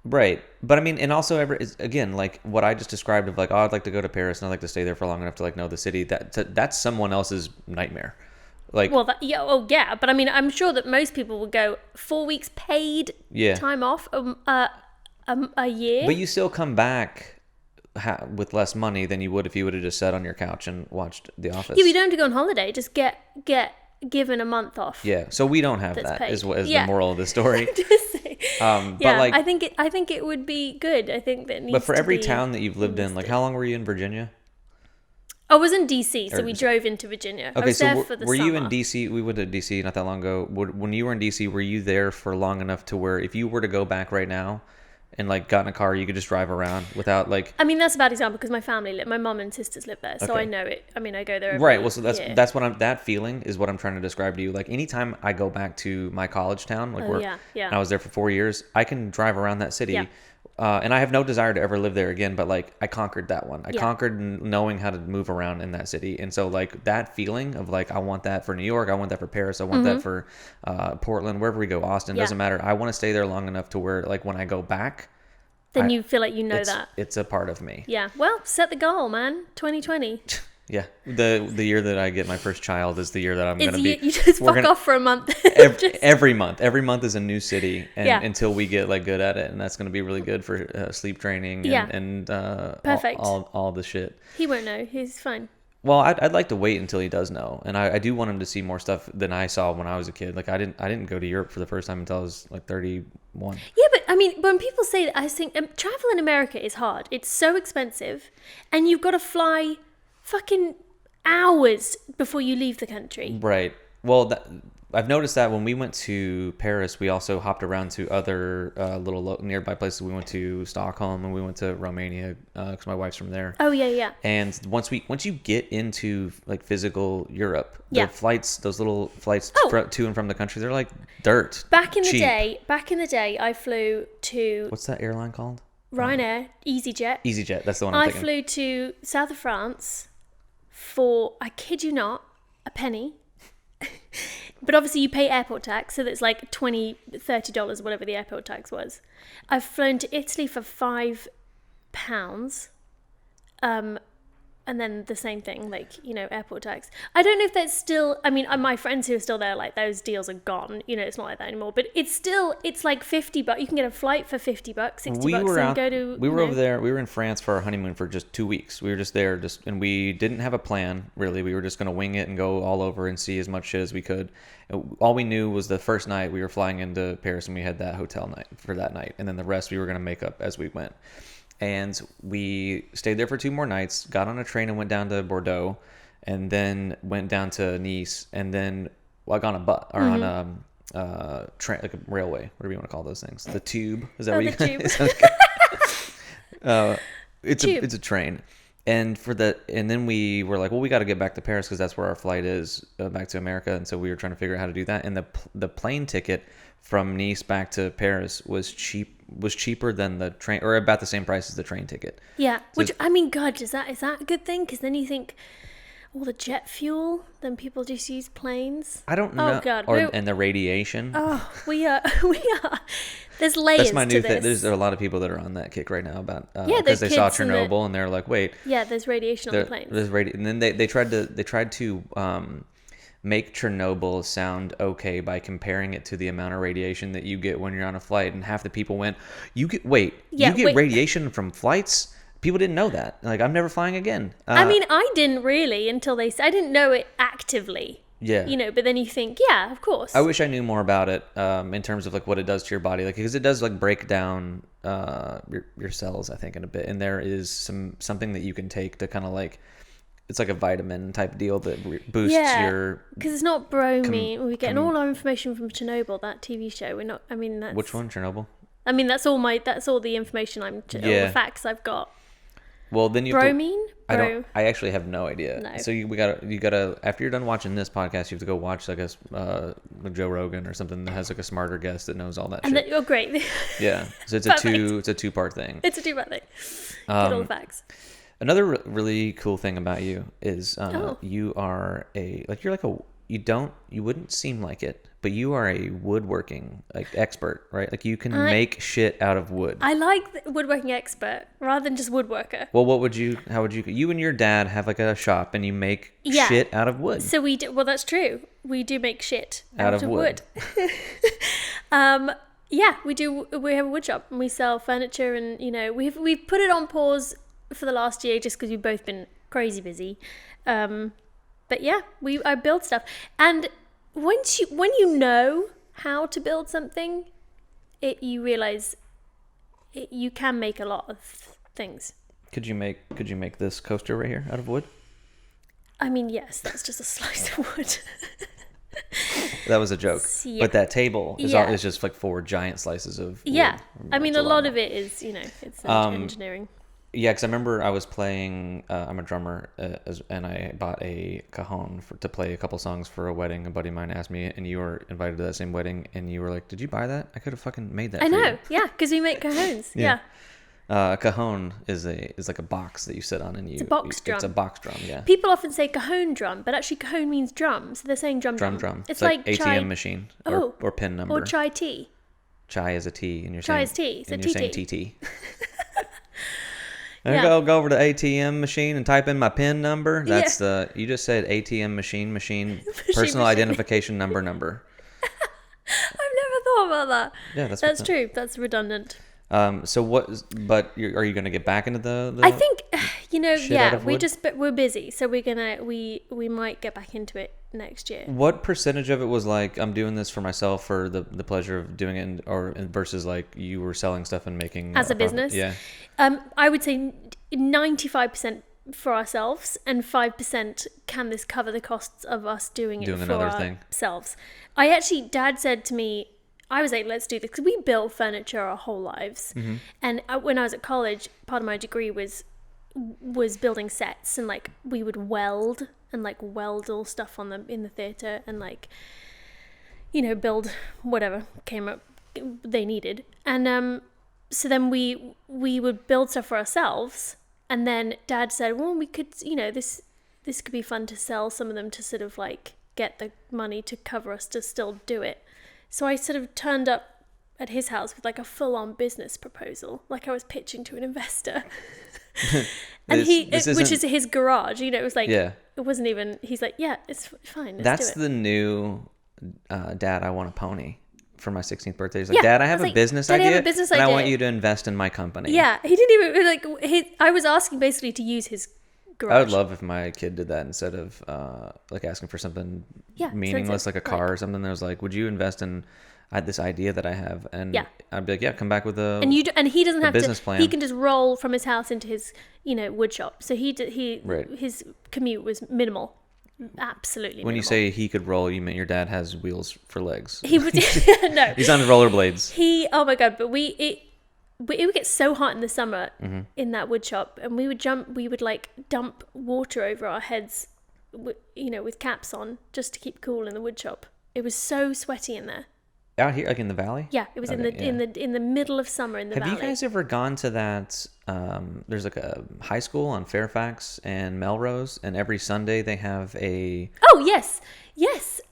Right. But I mean, and also again, like what I just described of like, oh, I'd like to go to Paris and I'd like to stay there for long enough to like know the city. That's someone else's nightmare. Like, well, but I mean, I'm sure that most people would go 4 weeks paid time off a year. But you still come back with less money than you would if you would have just sat on your couch and watched The Office. Yeah, you don't have to go on holiday. Just get given a month off. Yeah, so we don't have that. Is the moral of the story. But like, I think it would be good. I think that. But for every town that you've lived in, like, how long were you in Virginia? I was in DC, so we drove into Virginia. Okay, I was there for the were summer. you in DC? We went to DC not that long ago. When you were in DC, were you there for long enough to where if you were to go back right now and like got in a car, you could just drive around without like? I mean, that's a bad example because my mom and sisters live there, so I know it. I mean, I go there. Right. Well, so that's what that feeling is what I'm trying to describe to you. Like anytime I go back to my college town, like and I was there for 4 years, I can drive around that city. Yeah. And I have no desire to ever live there again, but like I conquered that one. I conquered knowing how to move around in that city. And so like that feeling of like, I want that for New York. I want that for Paris. I want that for Portland, wherever we go, Austin, doesn't matter. I want to stay there long enough to where like when I go back, then you feel like that. It's a part of me. Yeah. Well, set the goal, man. 2020. Yeah, the year that I get my first child is the year that I'm going to be. You just fuck off for a month. Every month is a new city, and until we get like good at it, and that's going to be really good for sleep training and perfect. all the shit. He won't know. He's fine. Well, I'd like to wait until he does know, and I do want him to see more stuff than I saw when I was a kid. Like I didn't go to Europe for the first time until I was like 31. Yeah, but I mean, when people say that, I think travel in America is hard. It's so expensive, and you've got to fly fucking hours before you leave the country. Right. Well, I've noticed that when we went to Paris, we also hopped around to other little nearby places. We went to Stockholm and we went to Romania because my wife's from there. Oh yeah. And once you get into like physical Europe, the flights, those little flights to and from the country, they're like dirt. Back in the day, I flew to. What's that airline called? Ryanair, EasyJet. EasyJet, that's the one I'm I thinking. flew to south of France for, I kid you not, a penny. But obviously you pay airport tax, so that's like $20, $30, whatever the airport tax was. I've flown to Italy for £5. And then the same thing, like, you know, airport tax. I don't know if that's still, I mean, my friends who are still there, like, those deals are gone. You know, it's not like that anymore. But it's still, it's like $50. You can get a flight for $50, $60 and go to, we were over there. We were in France for our honeymoon for just 2 weeks. We were just there, and we didn't have a plan, really. We were just going to wing it and go all over and see as much shit as we could. All we knew was the first night we were flying into Paris and we had that hotel night for that night. And then the rest we were going to make up as we went. And we stayed there for 2 more nights, got on a train and went down to Bordeaux, and then went down to Nice, and then like on a bus or on a train, like a railway, whatever you want to call those things. The tube, is that what you? Tube. It's a train, and then we were like, well, we got to get back to Paris because that's where our flight is back to America, and so we were trying to figure out how to do that. And the plane ticket from Nice back to Paris was cheaper than the train, or about the same price as the train ticket. Yeah, So which, I mean, God, is that a good thing? Because then you think, all the jet fuel, then people just use planes. I don't know. Oh, God. And the radiation. Oh, we are. There's layers That's my new to thing. this. There's a lot of people that are on that kick right now about Yeah, because the they saw kids and the- Chernobyl and they're like, wait, Yeah, there's radiation on the planes. there's and then they tried to make Chernobyl sound okay by comparing it to the amount of radiation that you get when you're on a flight, and half the people went, you get radiation from flights? People didn't know that. Like, I'm never flying again. I mean, I didn't really until I didn't know it actively. Yeah. You know, but then you think, yeah, of course. I wish I knew more about it in terms of like what it does to your body, like because it does like break down your cells, I think, in a bit. And there is something that you can take to kind of like, it's like a vitamin type deal that boosts your. Because it's not bromine. We're getting all our information from Chernobyl, that TV show. We're not. I mean, that's. Which one, Chernobyl? I mean, that's all the information all the facts I've got. Well, then you Bromine? I actually have no idea. No. So you gotta after you're done watching this podcast, you have to go watch like Joe Rogan or something that has like a smarter guest that knows all that And shit. oh, great. Yeah. So it's a 2-part thing. It's a two-part thing. Get all the facts. Another really cool thing about you is you are you wouldn't seem like it, but you are a woodworking expert, right? Like you can make shit out of wood. I like the woodworking expert rather than just woodworker. Well, how would you and your dad have like a shop and you make shit out of wood? So we do. Well, that's true. We do make shit out of wood. Yeah, we do. We have a wood shop and we sell furniture, and you know we've put it on pause for the last year just because we've both been crazy busy. But yeah, I build stuff, and when you know how to build something, you realize you can make a lot of things. Could you make this coaster right here out of wood? I mean, yes, that's just a slice of wood. That was a joke. Yeah. But that table is Yeah. is just like 4 giant slices of wood. Yeah, I mean, It's a lot of it is, you know, it's engineering. Yeah, because I remember I was playing. I'm a drummer, and I bought a cajon to play a couple songs for a wedding. A buddy of mine asked me, and you were invited to that same wedding, and you were like, "Did you buy that? I could have fucking made that." I for know, you." yeah, because we make cajones. Yeah. A cajon is like a box that you sit on, and It's a box drum. It's a box drum. Yeah. People often say cajon drum, but actually cajon means drum, so they're saying drum. Drum. It's like like ATM chai, machine Oh. or pin number. or chai tea. Chai is a T, and you're Chai saying is T, so and you're saying TT. TT. I go over to ATM machine and type in my PIN number. That's you just said ATM machine personal identification number. I've never thought about that. Yeah, that's true. That's redundant. So what? Are you going to get back into the I think shit out of wood? we're busy, so we might get back into it next year. What percentage of it was like I'm doing this for myself for the pleasure of doing it, versus like you were selling stuff and making As a profit? business? Yeah. I would say 95% for ourselves, and 5% can this cover the costs of us doing it for another thing. ourselves. Dad said to me, I was like, let's do this, because we built furniture our whole lives. Mm-hmm. And when I was at college, part of my degree was building sets, and like we would weld all stuff in the theater, and like, you know, build whatever came up they needed. And so then we would build stuff for ourselves, and then Dad said, well, we could, this could be fun to sell some of them to sort of like get the money to cover us to still do it. So I sort of turned up at his house with like a full-on business proposal, like I was pitching to an investor. And which is his garage, it was like, it wasn't even, he's like, yeah, it's fine, let's do it. The new Dad, I want a pony for my 16th birthday. He's like, Dad, I have a business idea, and I want you to invest in my company. Yeah, he didn't even, I was asking basically to use his garage. I would love if my kid did that instead of like asking for something meaningless like a car or something. That was like, would you invest in this idea that I have? And I'd be like, come back with a and he doesn't have business to plan. He can just roll from his house into his wood shop. So his commute was minimal. Absolutely minimal. When you say he could roll, you mean your dad has wheels for legs. He would no. He's on rollerblades. Oh my god, but it would get so hot in the summer in that wood shop, and we would like dump water over our heads, with caps on, just to keep cool in the wood shop. It was so sweaty in there. Out here, like in the valley? Yeah, it was in the middle of summer in the valley. Have you guys ever gone to that? There's like a high school on Fairfax and Melrose, and every Sunday they have a. Oh yes.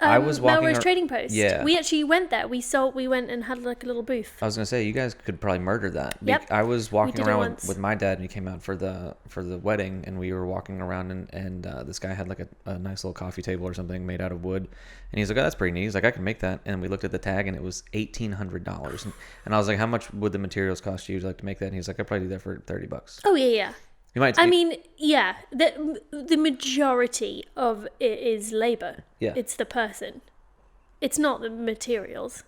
I was walking Melrose Trading Post. Yeah. We actually went there. We went and had like a little booth. I was gonna say you guys could probably murder that. Yep. I was walking around once. with my dad, and he came out for the wedding, and we were walking around, and this guy had like a nice little coffee table or something made out of wood, and he's like, oh, that's pretty neat. He's like, I can make that, and we looked at the tag, and it was $1,800, and I was like, how much would the materials cost you to make that? And he's like, I'd probably do that for $30. Oh yeah. You might. I mean, yeah. The majority of it is labor. Yeah. It's the person. It's not the materials.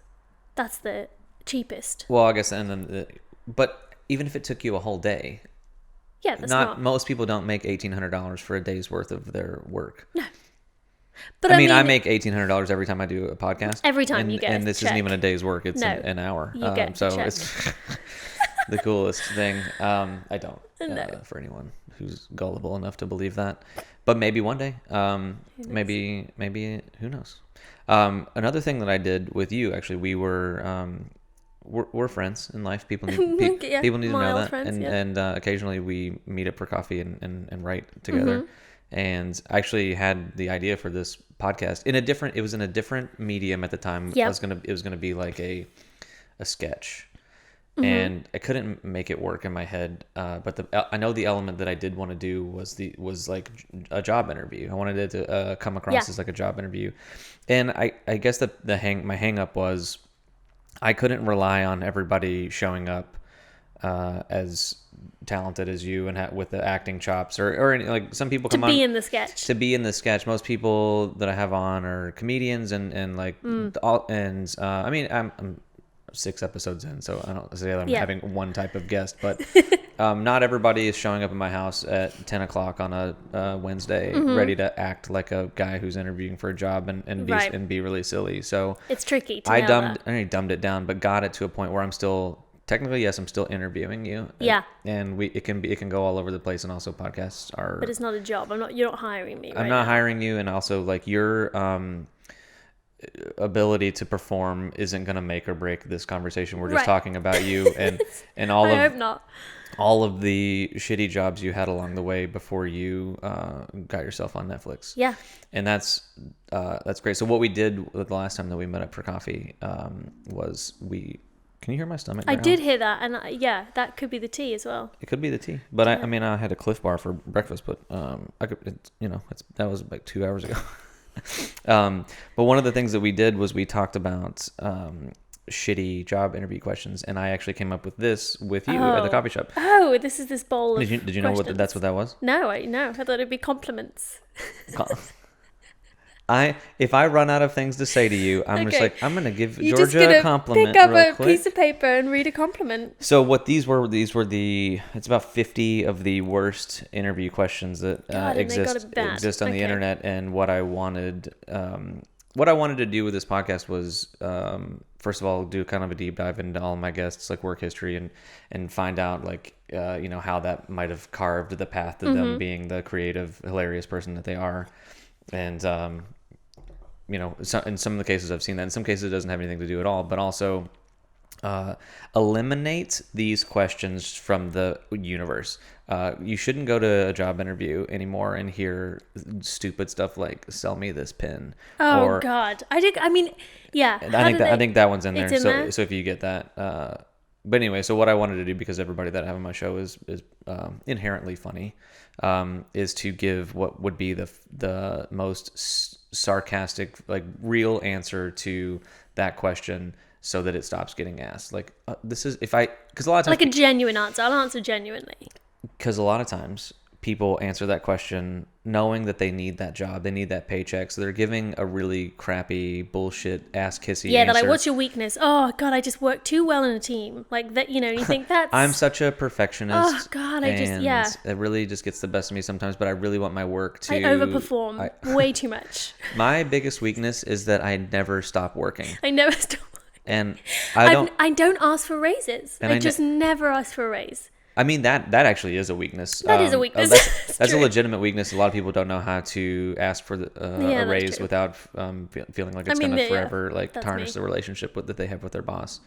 That's the cheapest. Well, I guess, and then, but even if it took you a whole day, yeah, that's not. Most people don't make $1,800 for a day's worth of their work. No. But I mean, I make $1,800 every time I do a podcast. Every time you get a and this check. isn't even a day's work; it's an hour. You get so a check. It's the coolest thing. I don't No. for anyone who's gullible enough to believe that, but maybe one day. Maybe who knows? Another thing that I did with you, actually, we were we're friends in life. People need people need to know that, friends, and occasionally we meet up for coffee and write together. Mm-hmm. And I actually had the idea for this podcast it was in a different medium at the time. Yep. It was gonna be like a sketch. Mm-hmm. And I couldn't make it work in my head, but I know the element that I did want to do was like a job interview. I wanted it to come across as like a job interview, and I guess my hang up was I couldn't rely on everybody showing up as talented as you and with the acting chops or any, like some people come on to be in the sketch. To be in the sketch, most people that I have on are comedians and like I mean I'm 6 episodes in, so I don't say I'm having one type of guest, but not everybody is showing up in my house at 10 o'clock on a Wednesday ready to act like a guy who's interviewing for a job and be really silly. So it's tricky to I dumbed it down, but got it to a point where I'm still technically, yes, I'm still interviewing you. Yeah. And it can go all over the place, and also podcasts are. But it's not a job. You're not hiring me. I'm not hiring you, and also like your ability to perform isn't going to make or break this conversation. We're just talking about you and all I hope not. all of the shitty jobs you had along the way before you got yourself on Netflix. Yeah. And that's great. So what we did the last time that we met up for coffee was can you hear my stomach? I did hear that, and that could be the tea as well. It could be the tea, but I mean, I had a Cliff Bar for breakfast, but that was like 2 hours ago. But one of the things that we did was we talked about shitty job interview questions, and I actually came up with this with you at the coffee shop. Oh, this is this bowl of Did you know that's what that was? No, I thought it'd be compliments. If I run out of things to say to you, I'm just like, I'm gonna give You're Georgia a compliment. Pick up real a quick. piece of paper and read a compliment. So what these were it's about 50 of the worst interview questions that exist on the internet, and what I wanted to do with this podcast was first of all do kind of a deep dive into all of my guests, like work history, and find out like how that might have carved the path to them being the creative, hilarious person that they are. And in some of the cases I've seen that. In some cases it doesn't have anything to do at all, but also Eliminate these questions from the universe. You shouldn't go to a job interview anymore and hear stupid stuff like "sell me this pin." Oh or, God, I mean, yeah. I think that one's in there. It's in there? So if you get that, but anyway, so what I wanted to do, because everybody that I have on my show is inherently funny, is to give what would be the most sarcastic, like real answer to that question, so that it stops getting asked. Like this is because a lot of times like a genuine answer. I'll answer genuinely. because a lot of times people answer that question knowing that they need that job, they need that paycheck, so they're giving a really crappy bullshit ass kissy Yeah, answer. they're like, what's your weakness? Oh God, I just work too well in a team. Like that, you think that's. I'm such a perfectionist. Oh, God, it really just gets the best of me sometimes, but I really want my work to. I overperform way too much. My biggest weakness is that I never stop working. I never stop. And I don't ask for raises. And I just never ask for a raise. I mean, that actually is a weakness. That is a weakness. That's a legitimate weakness. A lot of people don't know how to ask for a raise without feeling like it's going to forever tarnish the relationship that they have with their boss.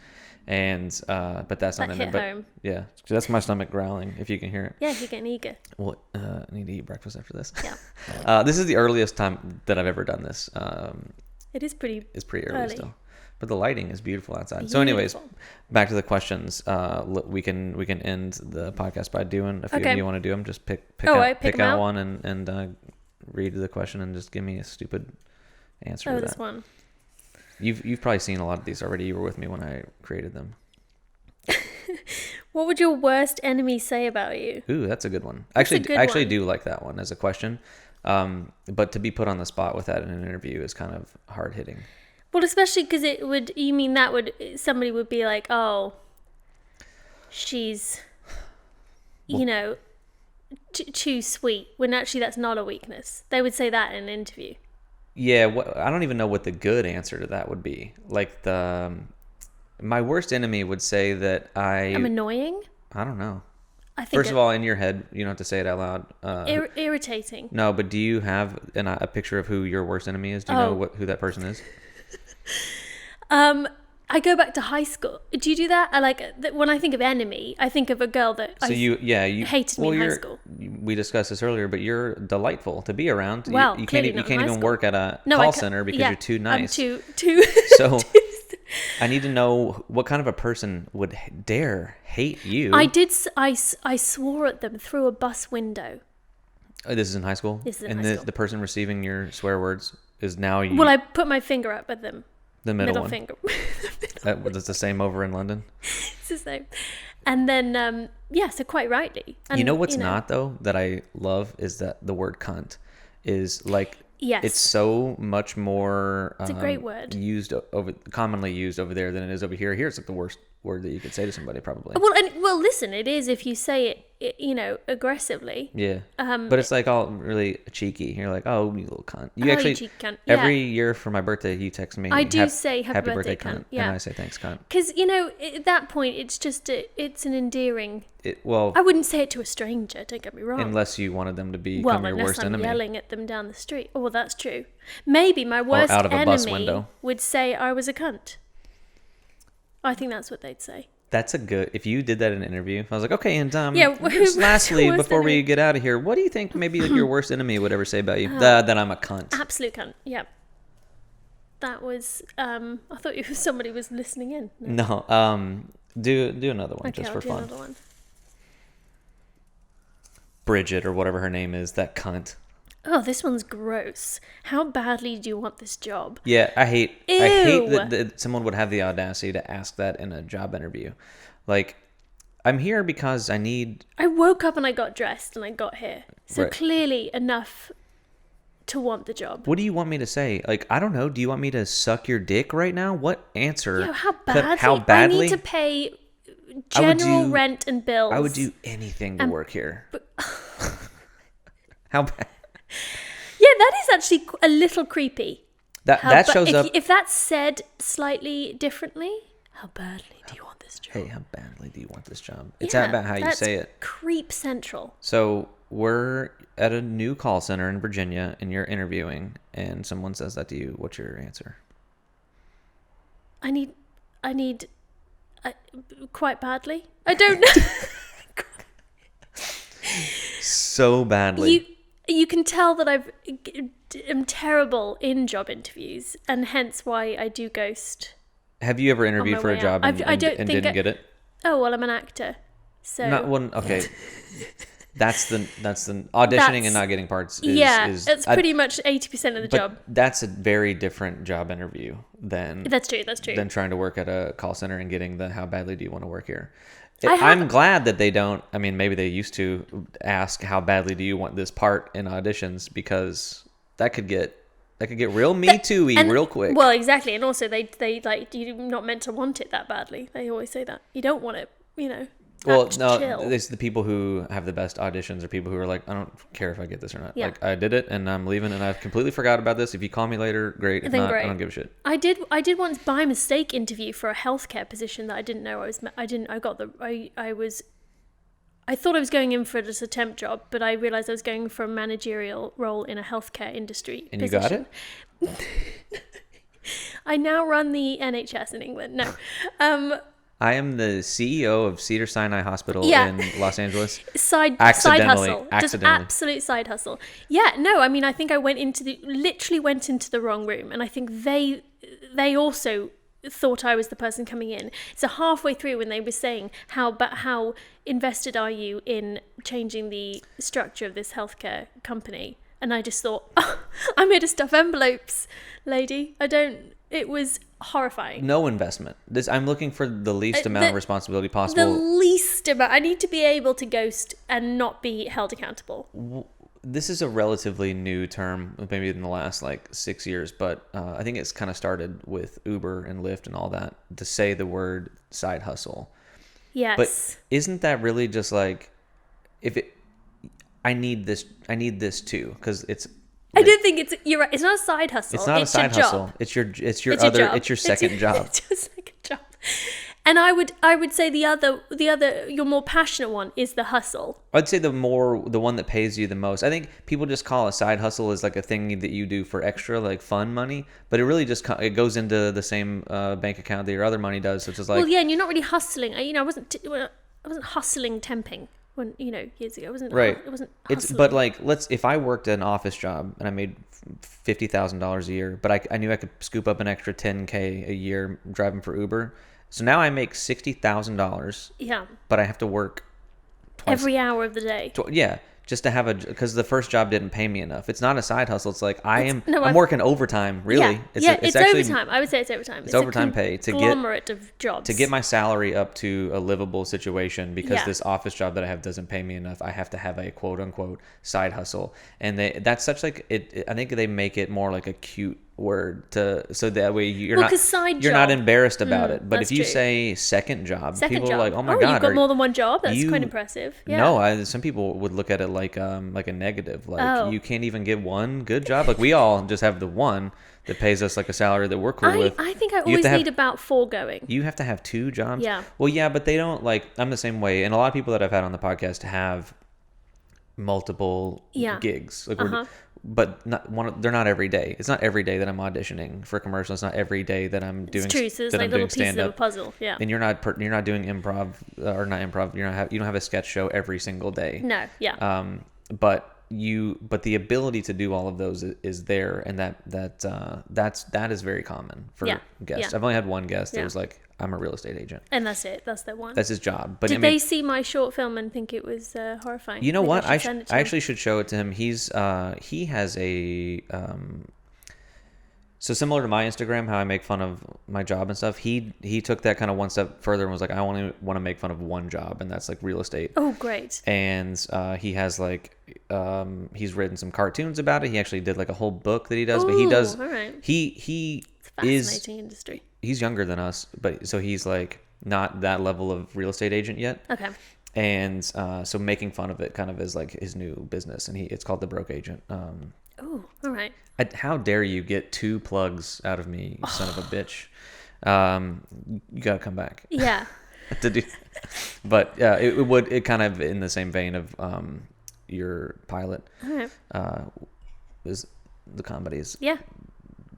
And but that's not in there. But home. yeah, so that's my stomach growling. If you can hear it. Yeah, you're getting eager. Well, I need to eat breakfast after this. Yeah. This is the earliest time that I've ever done this. It is pretty. It's pretty early still. But the lighting is beautiful outside. So, anyways, back to the questions. We can end the podcast by doing a few. If you want to do them, just pick out one and read the question and just give me a stupid answer. Oh, this one. You've probably seen a lot of these already. You were with me when I created them. What would your worst enemy say about you? Ooh, that's a good one. I actually do like that one as a question. But to be put on the spot with that in an interview is kind of hard hitting. Well, especially because somebody would be like, oh, she's, too sweet, when actually that's not a weakness. They would say that in an interview. Yeah, I don't even know what the good answer to that would be. Like my worst enemy would say that I'm annoying? I don't know. I think First of all, in your head, you don't have to say it out loud. Irritating. No, but do you have a picture of who your worst enemy is? Do you know who that person is? I go back to high school. Do you do that? When I think of enemy, I think of a girl that you hated me in high school. We discussed this earlier, but you're delightful to be around. Well, you can't even work at a call center because you're too nice. I'm too. So I need to know what kind of a person would dare hate you. I swore at them through a bus window. This is in high school? This is in high school. The person receiving your swear words is now you. Well, I put my finger up at them. The middle one. Finger. That's the same over in London? It's the same. And then, so quite rightly. And, you know what's not, though, that I love is that the word cunt is like... Yes. It's so much more... It's a great word. Commonly used over there than it is over here. Here it's like the worst word that you could say to somebody, probably. Well, listen, it is if you say it aggressively. Yeah. But it's like all really cheeky. You're like, oh, you little cunt. You actually, you cheeky cunt. Every year for my birthday, you text me. I do say happy birthday cunt. Yeah. And I say thanks, cunt. Because, at that point, it's just, it's an endearing... Well, I wouldn't say it to a stranger, don't get me wrong. Unless you wanted them to become your worst enemy. Unless I'm yelling at them down the street. Oh, well, that's true. Maybe my worst out of a bus enemy window. would say I was a cunt. I think that's what they'd say. That's a good... If you did that in an interview, I was like, okay, and just lastly, before we get out of here, what do you think maybe your worst enemy would ever say about you? That I'm a cunt. Absolute cunt, yeah. That was... I thought somebody was listening in. No, do another one just for fun. Another one. Bridget, or whatever her name is, that cunt. Oh, this one's gross. How badly do you want this job? Yeah, I hate that someone would have the audacity to ask that in a job interview. Like, I'm here because I woke up and I got dressed and I got here. So right. Clearly enough to want the job. What do you want me to say? Like, I don't know. Do you want me to suck your dick right now? What answer? Yeah, how badly? I need to pay general rent and bills. I would do anything to work here. How bad? Yeah, that is actually a little creepy. That shows up. If that's said slightly differently, how badly do you want this job? Hey, how badly do you want this job? It's not about how you say it. Creep central. So we're at a new call center in Virginia, and you're interviewing, and someone says that to you. What's your answer? I need quite badly. I don't know. So badly. You can tell that am terrible in job interviews, and hence why I do ghost. Have you ever my interviewed for a way job out. and, I don't and think didn't get it? Oh well, I'm an actor, so Not one. Okay, that's the auditioning and not getting parts. It's pretty much 80% of the but job. That's a very different job interview than That's true. than trying to work at a call center and getting the how badly do you want to work here. I'm glad that they don't. I mean, maybe they used to ask how badly do you want this part in auditions, because that could get real Me Too-y real quick. Well, exactly, and also they like, you're not meant to want it that badly. They always say that you don't want it. Well, no, chill. it's the people who have the best auditions are people who are like, I don't care if I get this or not. Yeah. Like, I did it and I'm leaving and I've completely forgot about this. If you call me later, great. If Then not, great. I don't give a shit. I did once by mistake interview for a healthcare position that I didn't know I thought I was going in for just a temp job, but I realized I was going for a managerial role in a healthcare industry. And position. You got it? I now run the NHS in England. No. I am the CEO of Cedars-Sinai Hospital in Los Angeles. Side hustle. Just absolute side hustle. Yeah, no, I mean, I think I literally went into the wrong room, and I think they also thought I was the person coming in. So halfway through, when they were saying how invested are you in changing the structure of this healthcare company, and I just thought, oh, I'm here to stuff envelopes, lady. It was horrifying. No investment. I'm looking for the least amount of responsibility possible. The least amount. I need to be able to ghost and not be held accountable. This is a relatively new term, maybe in the last 6 years, but I think it's kind of started with Uber and Lyft and all that, to say the word side hustle. Yes. But isn't that really just I need this too, because it's. I don't think you're right. It's not a side hustle. It's not a side hustle. It's your second job. It's your second job. And I would say the other your more passionate one is the hustle. I'd say the one that pays you the most. I think people just call a side hustle as a thing that you do for extra fun money, but it really just it goes into the same bank account that your other money does, which is well, yeah, and you're not really hustling. I wasn't hustling temping. When years ago, it wasn't right. It wasn't. Hustling. But if I worked an office job and I made $50,000 a year, but I knew I could scoop up an extra $10K a year driving for Uber, so now I make $60,000. Yeah. But I have to work every hour of the day. Just to have because the first job didn't pay me enough. It's not a side hustle. It's I'm working overtime. Really, it's actually overtime. I would say it's overtime. It's overtime pay to conglomerate of jobs to get my salary up to a livable situation, because this office job that I have doesn't pay me enough. I have to have a quote unquote side hustle, and that's such it. I think they make it more like a cute word so that way you're not embarrassed about it. But if you say second job, people are like, oh my god, you've got more than one job. That's quite impressive. Yeah. No, some people would look at it like a negative. You can't even get one good job. We all just have the one that pays us a salary that we're cool with. I think I always need about 4 going. You have to have 2 jobs. Yeah. Well, yeah, but they don't I'm the same way, and a lot of people that I've had on the podcast have multiple gigs. But they're not every day. It's not every day that I'm auditioning for commercials. It's not every day that I'm doing. It's true. So it's that I'm little doing pieces stand-up. of a puzzle. Yeah. And you're not doing improv or not improv. You don't have a sketch show every single day. No. Yeah. But the ability to do all of those is there, and that is very common for guests. I've only had one guest that was I'm a real estate agent, and that's it. That's their one. That's his job. But did they see my short film and think it was horrifying? You know what? I actually should show it to him. He has a so similar to my Instagram, how I make fun of my job and stuff. He took that kind of one step further and was like, I only want to make fun of one job, and that's real estate. Oh, great! And he has he's written some cartoons about it. He actually did a whole book that he does. But he does. All right. He it's a fascinating industry. He's younger than us, but so he's not that level of real estate agent yet. Okay. And so making fun of it kind of is his new business, and it's called The Broke Agent. Oh, all right. How dare you get 2 plugs out of me, you son of a bitch? You gotta come back. Yeah. to do, but yeah, it kind of in the same vein of your pilot. All right. Is the comedies? Yeah.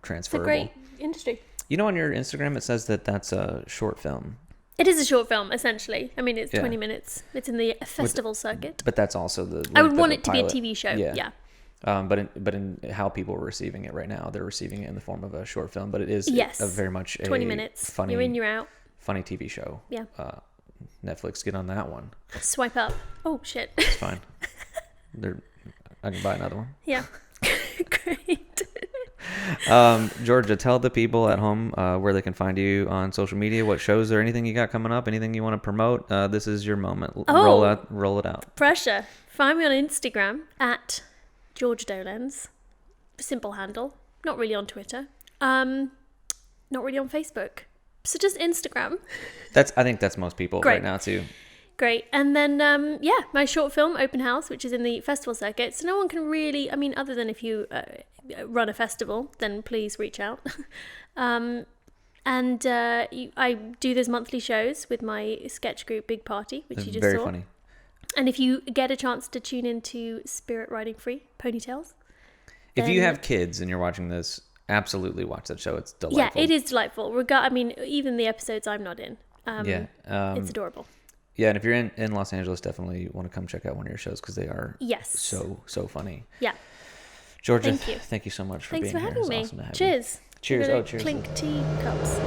Transferable. It's a great industry. On your Instagram it says that's a short film. It is a short film, essentially. I mean, it's Yeah. 20 minutes. It's in the festival circuit. But that's also the. I would length want of it to be a pilot. TV show. Yeah. But in how people are receiving it right now, they're receiving it in the form of a short film. But it is Yes. a very much 20 a minutes. funny, You're in, you're out. funny TV show. Yeah. Netflix, get on that one. Swipe up. Oh, shit. It's fine. I can buy another one. Yeah. Great. Georgia, tell the people at home where they can find you on social media, what shows or anything you got coming up, anything you want to promote. This is your moment. Roll it out. Pressure. Find me on Instagram at George Dolens. Simple handle. Not really on Twitter. Not really on Facebook. So just Instagram. I think that's most people Great. right now too. Great. And then, my short film, Open House, which is in the festival circuit. So no one can really, I mean, other than if you run a festival, then please reach out. I do those monthly shows with my sketch group, Big Party, which you just Very saw. funny. And if you get a chance to tune into Spirit Riding Free, Ponytails. If you then- have kids and you're watching this, absolutely watch that show. It's delightful. Yeah, it is delightful. I mean, even the episodes I'm not in. It's adorable. Yeah, and if you're in Los Angeles, definitely want to come check out one of your shows because they are Yes. so funny. Yeah. Georgia, Thank you. So much for Thanks being for here. having It's me. awesome to have you. Cheers. Cheers. We're gonna Oh, cheers. Clink tea cups.